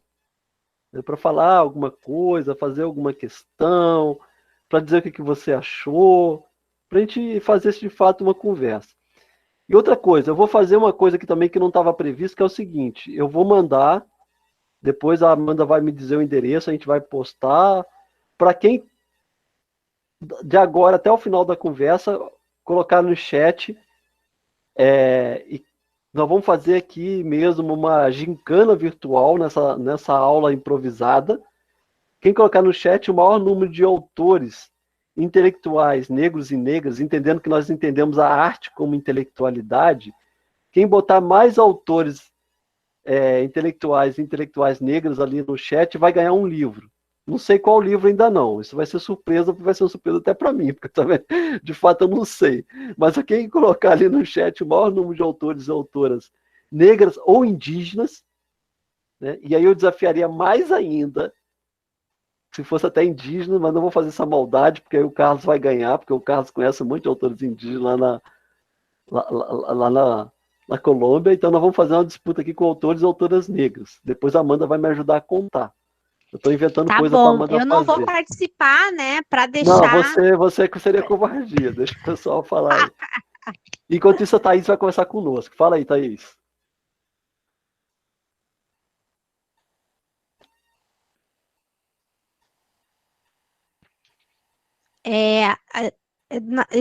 Para falar alguma coisa, fazer alguma questão, para dizer o que você achou, para a gente fazer de fato uma conversa. E outra coisa, eu vou fazer uma coisa aqui também que não estava previsto, que é o seguinte, eu vou mandar, depois a Amanda vai me dizer o endereço, a gente vai postar, para quem, de agora até o final da conversa, colocar no chat, e nós vamos fazer aqui mesmo uma gincana virtual nessa aula improvisada. Quem colocar no chat o maior número de autores intelectuais negros e negras, entendendo que nós entendemos a arte como intelectualidade, quem botar mais autores intelectuais negros ali no chat vai ganhar um livro. Não sei qual livro ainda não. Isso vai ser surpresa, vai ser uma surpresa até para mim, porque também, de fato, eu não sei. Mas quem colocar ali no chat o maior número de autores e autoras negras ou indígenas, né? E aí eu desafiaria mais ainda, se fosse até indígena, mas não vou fazer essa maldade, porque aí o Carlos vai ganhar, porque o Carlos conhece muito de autores indígenas lá na Colômbia, então nós vamos fazer uma disputa aqui com autores e autoras negras. Depois a Amanda vai me ajudar a contar. Eu estou inventando coisa para a Amanda fazer. Eu não vou participar, né, para deixar... Não, você que seria covardia, deixa o pessoal falar aí. Enquanto isso, a Thaís vai conversar conosco. Fala aí, Thaís.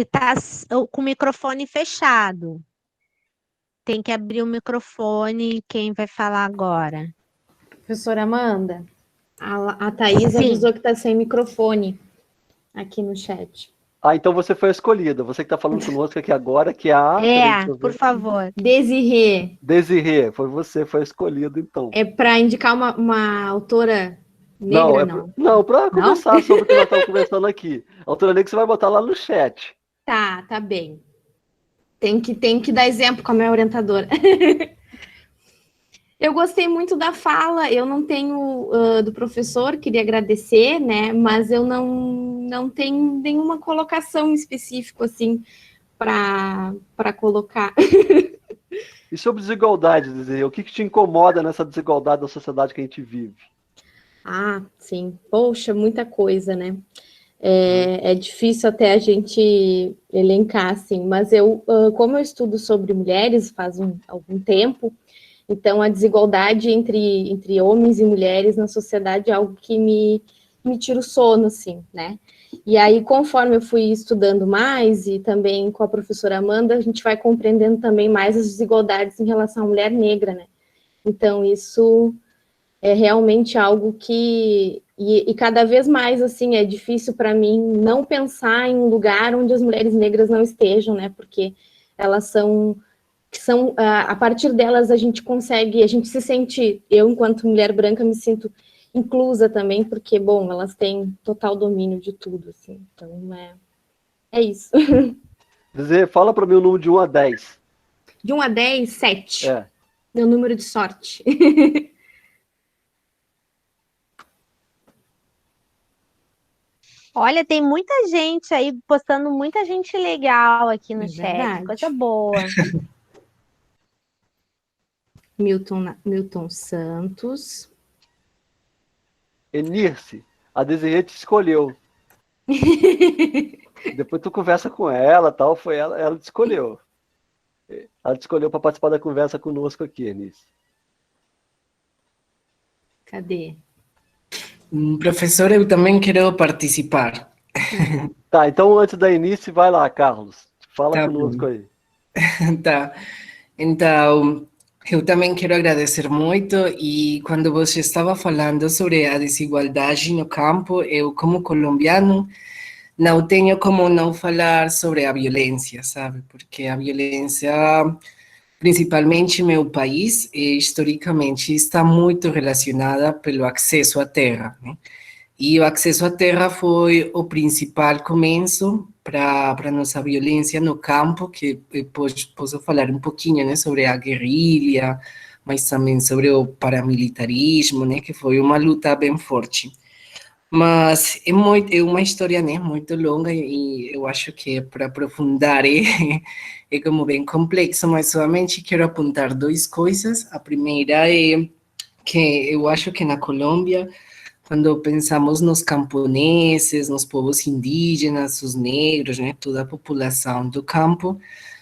Tá com o microfone fechado. Tem que abrir o microfone. Quem vai falar agora? Professora Amanda, a Thaís avisou que está sem microfone aqui no chat. Ah, então você foi a escolhida. Você que está falando conosco aqui agora, que é a... por favor. Desirê, foi a escolhida, então. É para indicar uma autora negra, não? Não, para conversar sobre o que nós estamos conversando aqui. A autora negra você vai botar lá no chat. Tá bem. Tem que dar exemplo com a minha orientadora. Eu gostei muito da fala, eu não tenho do professor, queria agradecer, né? Mas eu não tenho nenhuma colocação específica, assim, para colocar. E sobre desigualdade, dizer, o que te incomoda nessa desigualdade da sociedade que a gente vive? Ah, sim. Poxa, muita coisa, né? É difícil até a gente elencar, assim, mas como eu estudo sobre mulheres faz algum tempo, então a desigualdade entre homens e mulheres na sociedade é algo que me tira o sono, assim, né? E aí, conforme eu fui estudando mais, e também com a professora Amanda, a gente vai compreendendo também mais as desigualdades em relação à mulher negra, né? Então, isso é realmente algo que... E cada vez mais, assim, é difícil para mim não pensar em um lugar onde as mulheres negras não estejam, né? Porque elas a partir delas a gente se sente, eu enquanto mulher branca me sinto inclusa também, porque, bom, elas têm total domínio de tudo, assim. Então, é isso. Fala para mim o número de 1 a 10. De 1 a 10, 7. É. Meu número de sorte. Olha, tem muita gente aí, postando muita gente legal aqui no chat. Verdade. Coisa boa. Milton Santos. Enirce, a Desirê te escolheu. Depois tu conversa com ela, tal, foi ela te escolheu. Ela te escolheu para participar da conversa conosco aqui, Enirce. Cadê? Professor, eu também quero participar. Tá, então antes da Enirce, vai lá, Carlos. Fala conosco bom. aí. Tá. Então, eu também quero agradecer muito, e quando você estava falando sobre a desigualdade no campo, eu, como colombiano, não tenho como não falar sobre a violência, sabe? Porque a violência, principalmente em meu país, historicamente está muito relacionada pelo acesso à terra, né? E o acesso à terra foi o principal começo para a nossa violência no campo, que depois posso falar um pouquinho, né, sobre a guerrilha, mas também sobre o paramilitarismo, né, que foi uma luta bem forte. Mas é uma história, né, muito longa e eu acho que para aprofundar é como bem complexo, mas somente quero apontar duas coisas. A primeira é que eu acho que na Colômbia, quando pensamos nos camponeses, nos povos indígenas, os negros, né, toda a população do campo,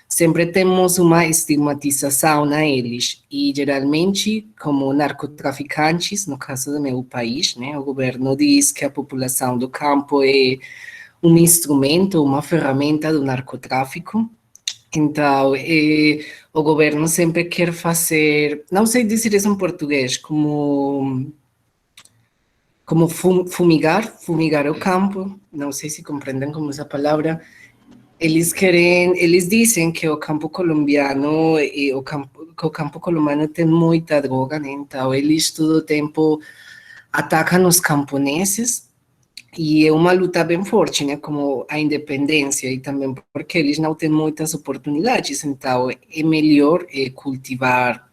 sempre temos uma estigmatização neles e geralmente como narcotraficantes, no caso do meu país, né, o governo diz que a população do campo é um instrumento, uma ferramenta do narcotráfico. Então, o governo sempre quer fazer, não sei dizer isso em português, como fumigar o campo, não sei se compreendem como essa palavra. Eles dizem que o campo colombiano que o campo colombiano tem muita droga, né? Então eles todo o tempo atacam os camponeses e é uma luta bem forte, né? Como a independência e também porque eles não têm muitas oportunidades, então é melhor cultivar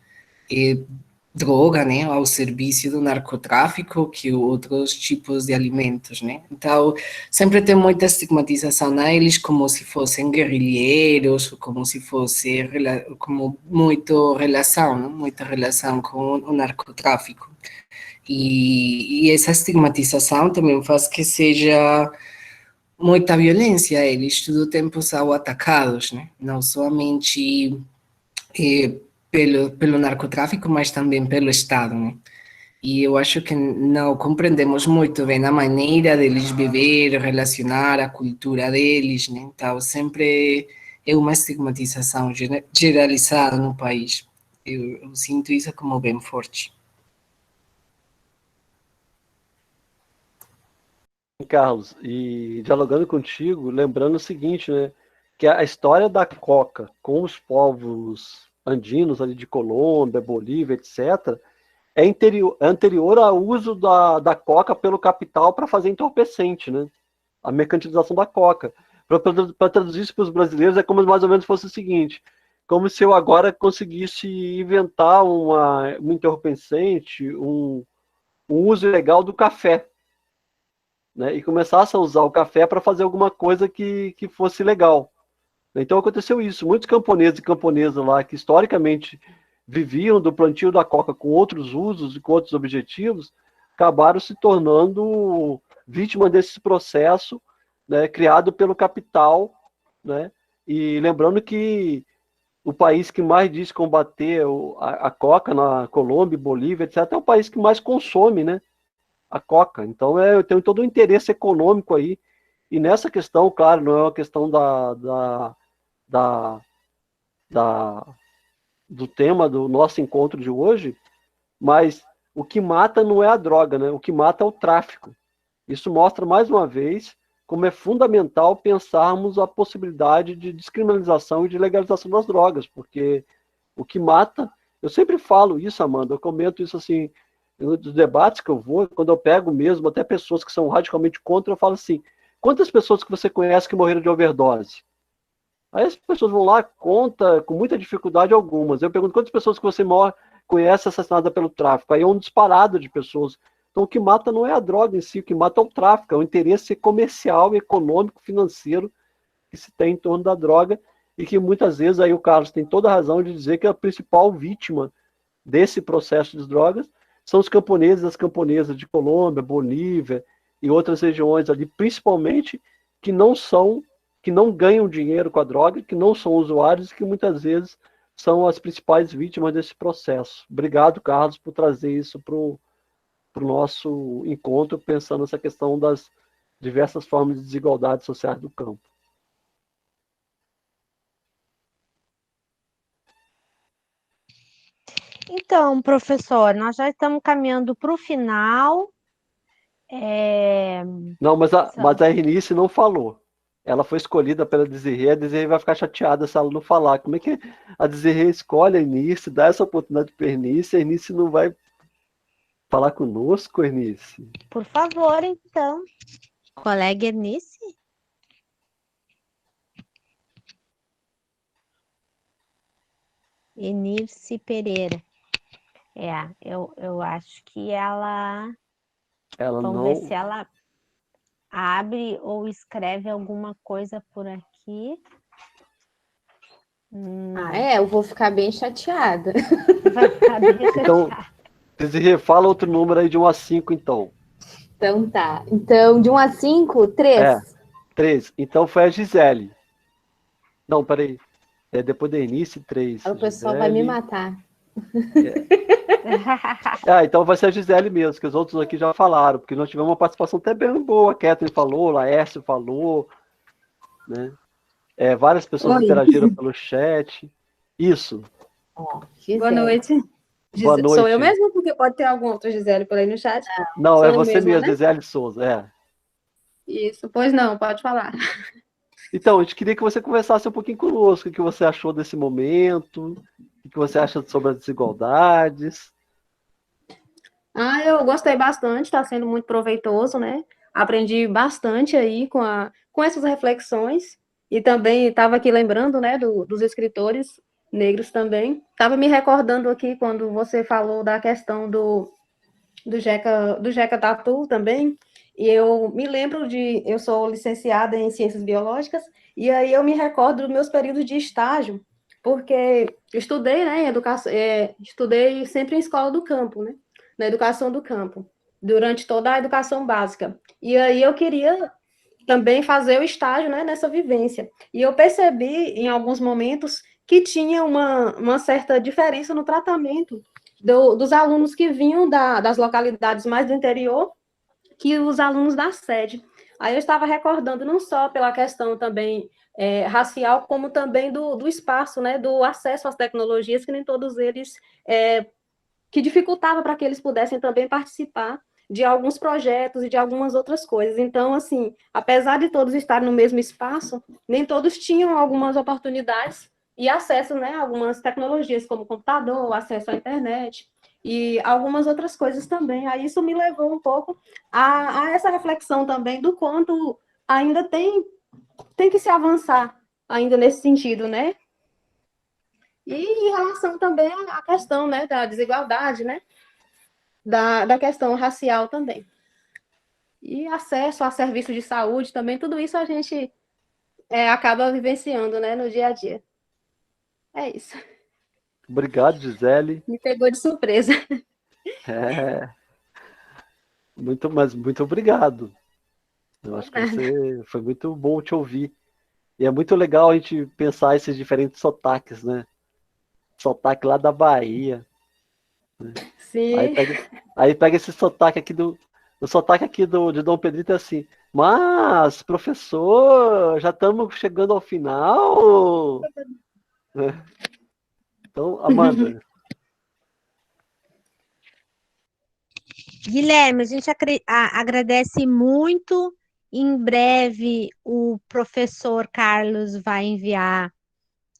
droga, né, ao serviço do narcotráfico que outros tipos de alimentos, né? Então, sempre tem muita estigmatização neles como se fossem guerrilheiros, como se fosse como muita relação com o narcotráfico. E essa estigmatização também faz que seja muita violência, eles todo o tempo são atacados, né? Não somente pelo narcotráfico, mas também pelo Estado, né? E eu acho que não compreendemos muito bem a maneira deles viver, relacionar a cultura deles, né? Então, sempre é uma estigmatização generalizada no país. Eu sinto isso como bem forte. Carlos, e dialogando contigo, lembrando o seguinte, né? Que a história da coca com os povos andinos ali de Colômbia, Bolívia, etc., é anterior ao uso da coca pelo capital para fazer entorpecente, né? A mercantilização da coca. Para traduzir isso para os brasileiros, é como mais ou menos fosse o seguinte: como se eu agora conseguisse inventar um entorpecente, um uso ilegal do café, né? E começasse a usar o café para fazer alguma coisa que fosse legal. Então aconteceu isso. Muitos camponeses e camponesas lá, que historicamente viviam do plantio da coca com outros usos e com outros objetivos, acabaram se tornando vítimas desse processo, né, criado pelo capital, né? E lembrando que o país que mais diz combater a coca na Colômbia, Bolívia, etc., é o país que mais consome, né, a coca. Então, tem todo um interesse econômico aí. E nessa questão, claro, não é uma questão do tema do nosso encontro de hoje, mas o que mata não é a droga, né? O que mata é o tráfico. Isso mostra, mais uma vez, como é fundamental pensarmos a possibilidade de descriminalização e de legalização das drogas, porque o que mata... Eu sempre falo isso, Amanda, eu comento isso assim, nos debates que eu vou, quando eu pego mesmo, até pessoas que são radicalmente contra, eu falo assim, quantas pessoas que você conhece que morreram de overdose? Aí as pessoas vão lá, conta com muita dificuldade algumas. Eu pergunto quantas pessoas que você conhece assassinadas pelo tráfico. Aí é um disparado de pessoas. Então o que mata não é a droga em si, o que mata é o tráfico, é o interesse comercial, econômico, financeiro que se tem em torno da droga e que muitas vezes aí o Carlos tem toda a razão de dizer que a principal vítima desse processo de drogas são os camponeses e as camponesas de Colômbia, Bolívia e outras regiões ali, principalmente que não ganham dinheiro com a droga, que não são usuários e que muitas vezes são as principais vítimas desse processo. Obrigado, Carlos, por trazer isso para o nosso encontro, pensando nessa questão das diversas formas de desigualdades sociais do campo. Então, professor, nós já estamos caminhando para o final. Não, mas a Ernice não falou. Ela foi escolhida pela Desirê, a Desirê vai ficar chateada se ela não falar. Como é que a Desirê escolhe a Ernice, dá essa oportunidade para a Ernice não vai... falar conosco, Ernice? Por favor, então. Colega Ernice? Enirce Pereira. Eu acho que ela... Ela Vamos ver não... se ela abre ou escreve alguma coisa por aqui. Não. Eu vou ficar bem chateada. Vai ficar bem Então, chateada. Desirê, fala outro número aí de 1 a 5, então. Então tá. Então, de 1 a 5, 3. 3. Então foi a Gisele. Não, peraí. Depois da Ernice, 3. O pessoal vai me matar. Então vai ser a Gisele mesmo, que os outros aqui já falaram, porque nós tivemos uma participação até bem boa. A Kathleen falou, o Laércio falou, né? Várias pessoas interagiram pelo chat. Isso. Boa noite. Boa noite. Sou eu mesmo, porque pode ter algum outro Gisele por aí no chat? Não, Sou é eu você mesma, mesmo, né? Gisele Souza. Isso, pois não, pode falar. Então, a gente queria que você conversasse um pouquinho conosco, o que você achou desse momento, o que você acha sobre as desigualdades. Eu gostei bastante, está sendo muito proveitoso, né? Aprendi bastante aí com essas reflexões, e também estava aqui lembrando, né, dos escritores negros também. Estava me recordando aqui quando você falou da questão do Jeca Tatu também, e eu me lembro eu sou licenciada em Ciências Biológicas, e aí eu me recordo dos meus períodos de estágio, porque eu estudei, né, em educação, estudei sempre em escola do campo, né, na educação do campo, durante toda a educação básica, e aí eu queria também fazer o estágio, né, nessa vivência, e eu percebi em alguns momentos que tinha uma certa diferença no tratamento dos alunos que vinham das localidades mais do interior que os alunos da sede. Aí eu estava recordando não só pela questão também racial, como também do espaço, né, do acesso às tecnologias, que nem todos eles, que dificultava para que eles pudessem também participar de alguns projetos e de algumas outras coisas. Então, assim, apesar de todos estarem no mesmo espaço, nem todos tinham algumas oportunidades e acesso, né, a algumas tecnologias, como computador, acesso à internet e algumas outras coisas também. Aí isso me levou um pouco a essa reflexão também do quanto ainda tem que se avançar ainda nesse sentido, né? E em relação também à questão, né, da desigualdade, né? Da questão racial também. E acesso a serviços de saúde também, tudo isso a gente acaba vivenciando, né, no dia a dia. É isso. Obrigado, Gisele. Me pegou de surpresa. Muito obrigado. Eu acho que foi muito bom te ouvir. E é muito legal a gente pensar esses diferentes sotaques, né? Sotaque lá da Bahia. Né? Sim. Aí pega esse sotaque aqui o sotaque aqui de Dom Pedrito é assim, mas, professor, já estamos chegando ao final. Então, Amanda. Guilherme, a gente agradece muito. Em breve, o professor Carlos vai enviar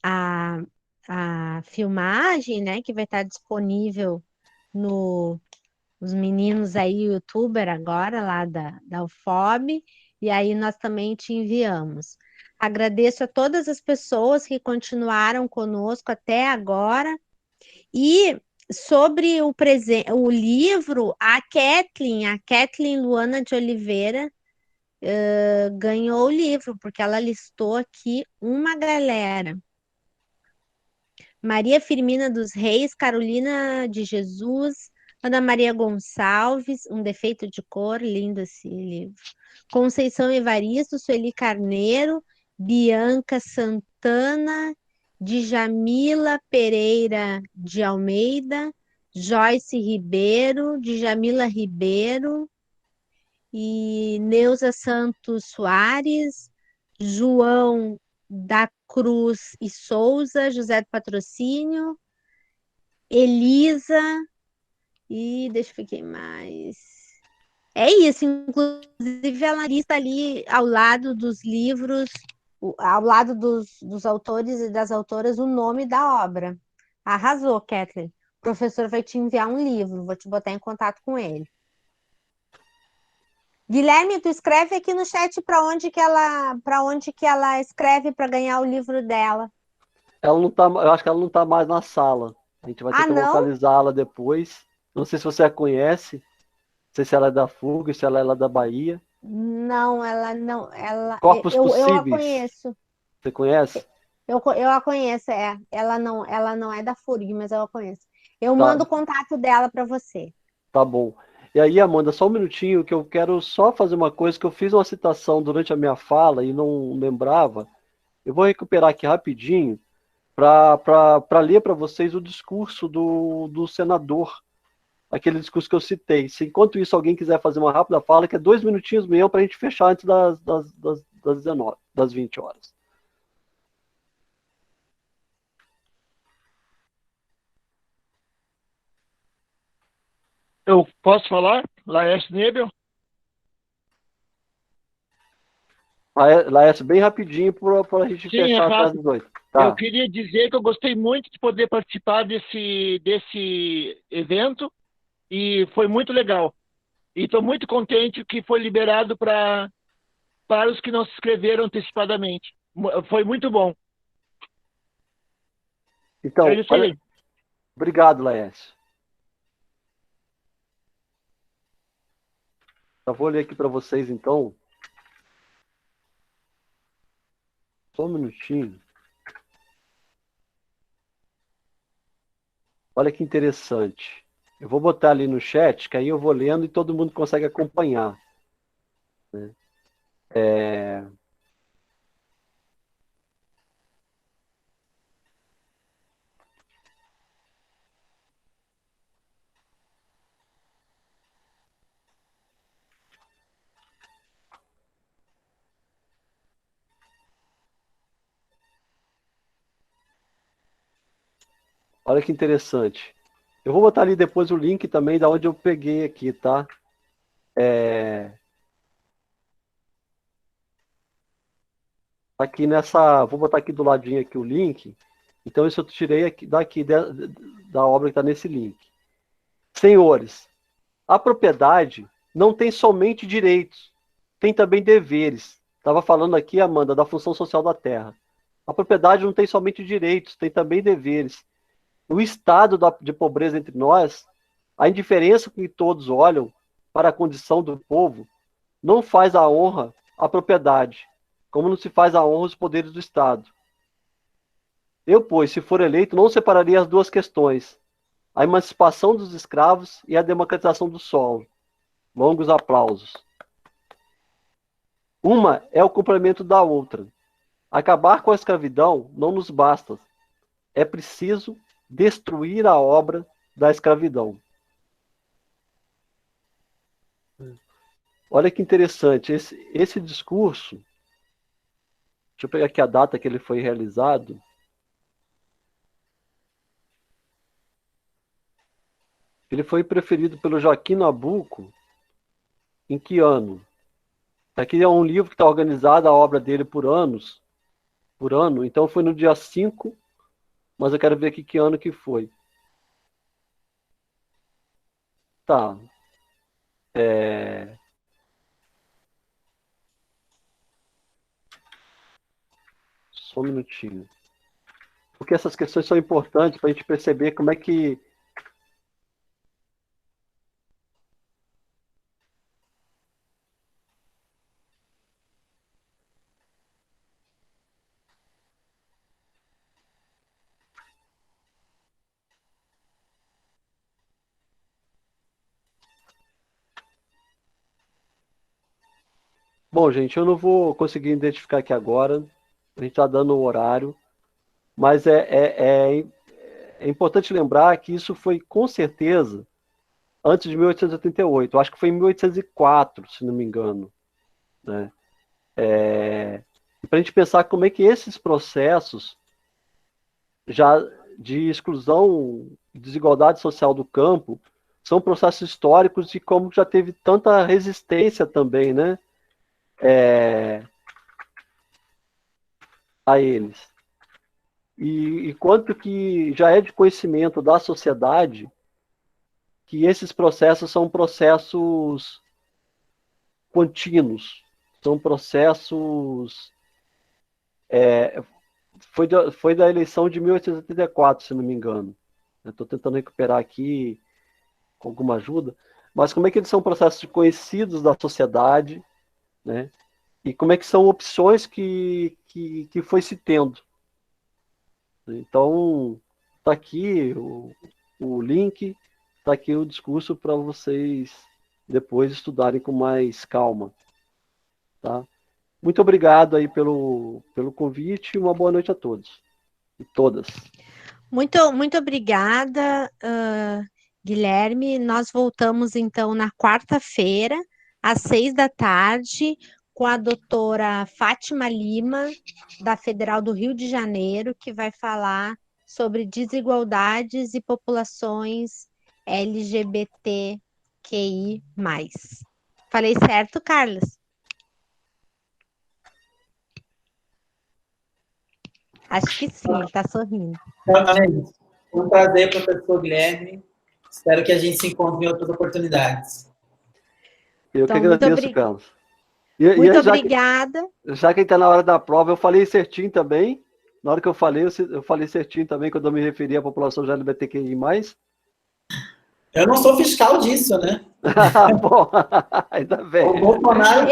a filmagem, né, que vai estar disponível os meninos aí, youtuber agora, lá da UFOB, e aí nós também te enviamos. Agradeço a todas as pessoas que continuaram conosco até agora, e sobre o livro, a Kathleen Luana de Oliveira, ganhou o livro, porque ela listou aqui uma galera. Maria Firmina dos Reis, Carolina de Jesus, Ana Maria Gonçalves, Um Defeito de Cor, lindo esse livro. Conceição Evaristo, Sueli Carneiro, Bianca Santana, Djamila Pereira de Almeida, Joyce Ribeiro, Djamila Ribeiro, e Neuza Santos Soares, João da Cruz e Souza, José do Patrocínio, Elisa, e deixa eu ver quem mais. É isso, inclusive ela lista ali ao lado dos livros, ao lado dos autores e das autoras, o nome da obra. Arrasou, Kathleen. professor vai te enviar um livro, vou te botar em contato com ele. Guilherme, tu escreve aqui no chat para onde que ela escreve para ganhar o livro dela. Ela não tá, eu acho que ela não tá mais na sala. A gente vai ter que Não? localizá-la depois. Não sei se você a conhece. Não sei se ela é da Fuga, se ela é lá da Bahia. Não, ela não. Corpos Eu a Possíveis. conheço. Você conhece? Eu a conheço, é. Ela não é da FURG, mas eu a conheço. Eu Tá. mando o contato dela para você. Tá bom. E aí, Amanda, só um minutinho, que eu quero só fazer uma coisa, que eu fiz uma citação durante a minha fala e não lembrava. Eu vou recuperar aqui rapidinho para ler para vocês o discurso do senador, aquele discurso que eu citei. Se enquanto isso alguém quiser fazer uma rápida fala, que é 2 minutinhos mesmo para a gente fechar antes das 19, das 20 horas. Eu posso falar? Laércio Nebel? Laércio, bem rapidinho para a gente Sim, é fechar até as rápido. 18. Eu Tá. queria dizer que eu gostei muito de poder participar desse evento e foi muito legal. E estou muito contente que foi liberado para os que não se inscreveram antecipadamente. Foi muito bom. Então, É isso aí. olha, obrigado, Laércio. Eu vou ler aqui para vocês, então. Só um minutinho. Olha que interessante. Eu vou botar ali no chat, que aí eu vou lendo e todo mundo consegue acompanhar, né? Olha que interessante. Eu vou botar ali depois o link também da onde eu peguei aqui, tá? Aqui nessa, vou botar aqui do ladinho aqui o link. Então isso eu tirei aqui, daqui da obra que está nesse link. Senhores, a propriedade não tem somente direitos, tem também deveres. Estava falando aqui, Amanda, da função social da terra. A propriedade não tem somente direitos, tem também deveres. O estado de pobreza entre nós, a indiferença com que todos olham para a condição do povo, não faz a honra à propriedade, como não se faz a honra aos poderes do Estado. Eu, pois, se for eleito, não separaria as duas questões, a emancipação dos escravos e a democratização do solo. Longos aplausos. Uma é o complemento da outra. Acabar com a escravidão não nos basta. É preciso destruir a obra da escravidão. Olha que interessante, esse discurso, deixa eu pegar aqui a data que ele foi realizado. Ele foi preferido pelo Joaquim Nabuco em que ano? Aqui é um livro que está organizado a obra dele por ano, então foi no dia 5, mas eu quero ver aqui que ano que foi. Tá. Só um minutinho. Porque essas questões são importantes para a gente perceber como é que. Bom, gente, eu não vou conseguir identificar aqui agora. A gente está dando o horário. Mas é importante lembrar que isso foi, com certeza, antes de 1888. Eu acho que foi em 1804, se não me engano, né? Para a gente pensar como é que esses processos já de exclusão e desigualdade social do campo são processos históricos e como já teve tanta resistência também, né? A eles. e quanto que já é de conhecimento da sociedade que esses processos são processos contínuos, são processos... foi da eleição de 1884, se não me engano. Estou tentando recuperar aqui com alguma ajuda, mas como é que eles são processos conhecidos da sociedade, né? E como é que são opções que foi se tendo. Então, está aqui o link, está aqui o discurso para vocês depois estudarem com mais calma. Tá? Muito obrigado aí pelo convite e uma boa noite a todos e todas. Muito obrigada, Guilherme. Nós voltamos, então, na quarta-feira, às 6 da tarde, com a doutora Fátima Lima, da Federal do Rio de Janeiro, que vai falar sobre desigualdades e populações LGBTQI+. Falei certo, Carlos? Acho que sim, ele está sorrindo. Gente, foi um prazer, professor Guilherme. Espero que a gente se encontre em outras oportunidades. Eu Então, que agradeço, Carlos. Muito obrigada. Já que está na hora da prova, eu falei certinho também. Na hora que eu falei certinho também, quando eu me referi à população LGBTQI+. Eu não sou fiscal disso, né? Bom, ainda bem. O Bolsonaro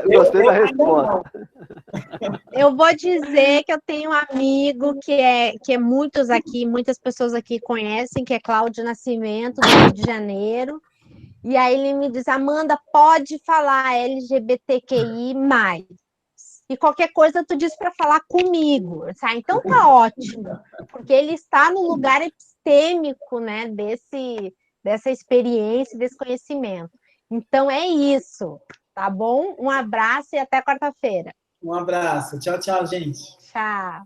Gostei da resposta. Eu vou dizer que eu tenho um amigo que muitas pessoas aqui conhecem, que é Cláudio Nascimento, do Rio de Janeiro. E aí ele me diz, Amanda, pode falar LGBTQI+. E qualquer coisa tu diz para falar comigo. Então tá ótimo, porque ele está no lugar epistêmico, né, dessa experiência, desse conhecimento. Então é isso, tá bom? Um abraço e até quarta-feira. Um abraço. Tchau, tchau, gente. Tchau.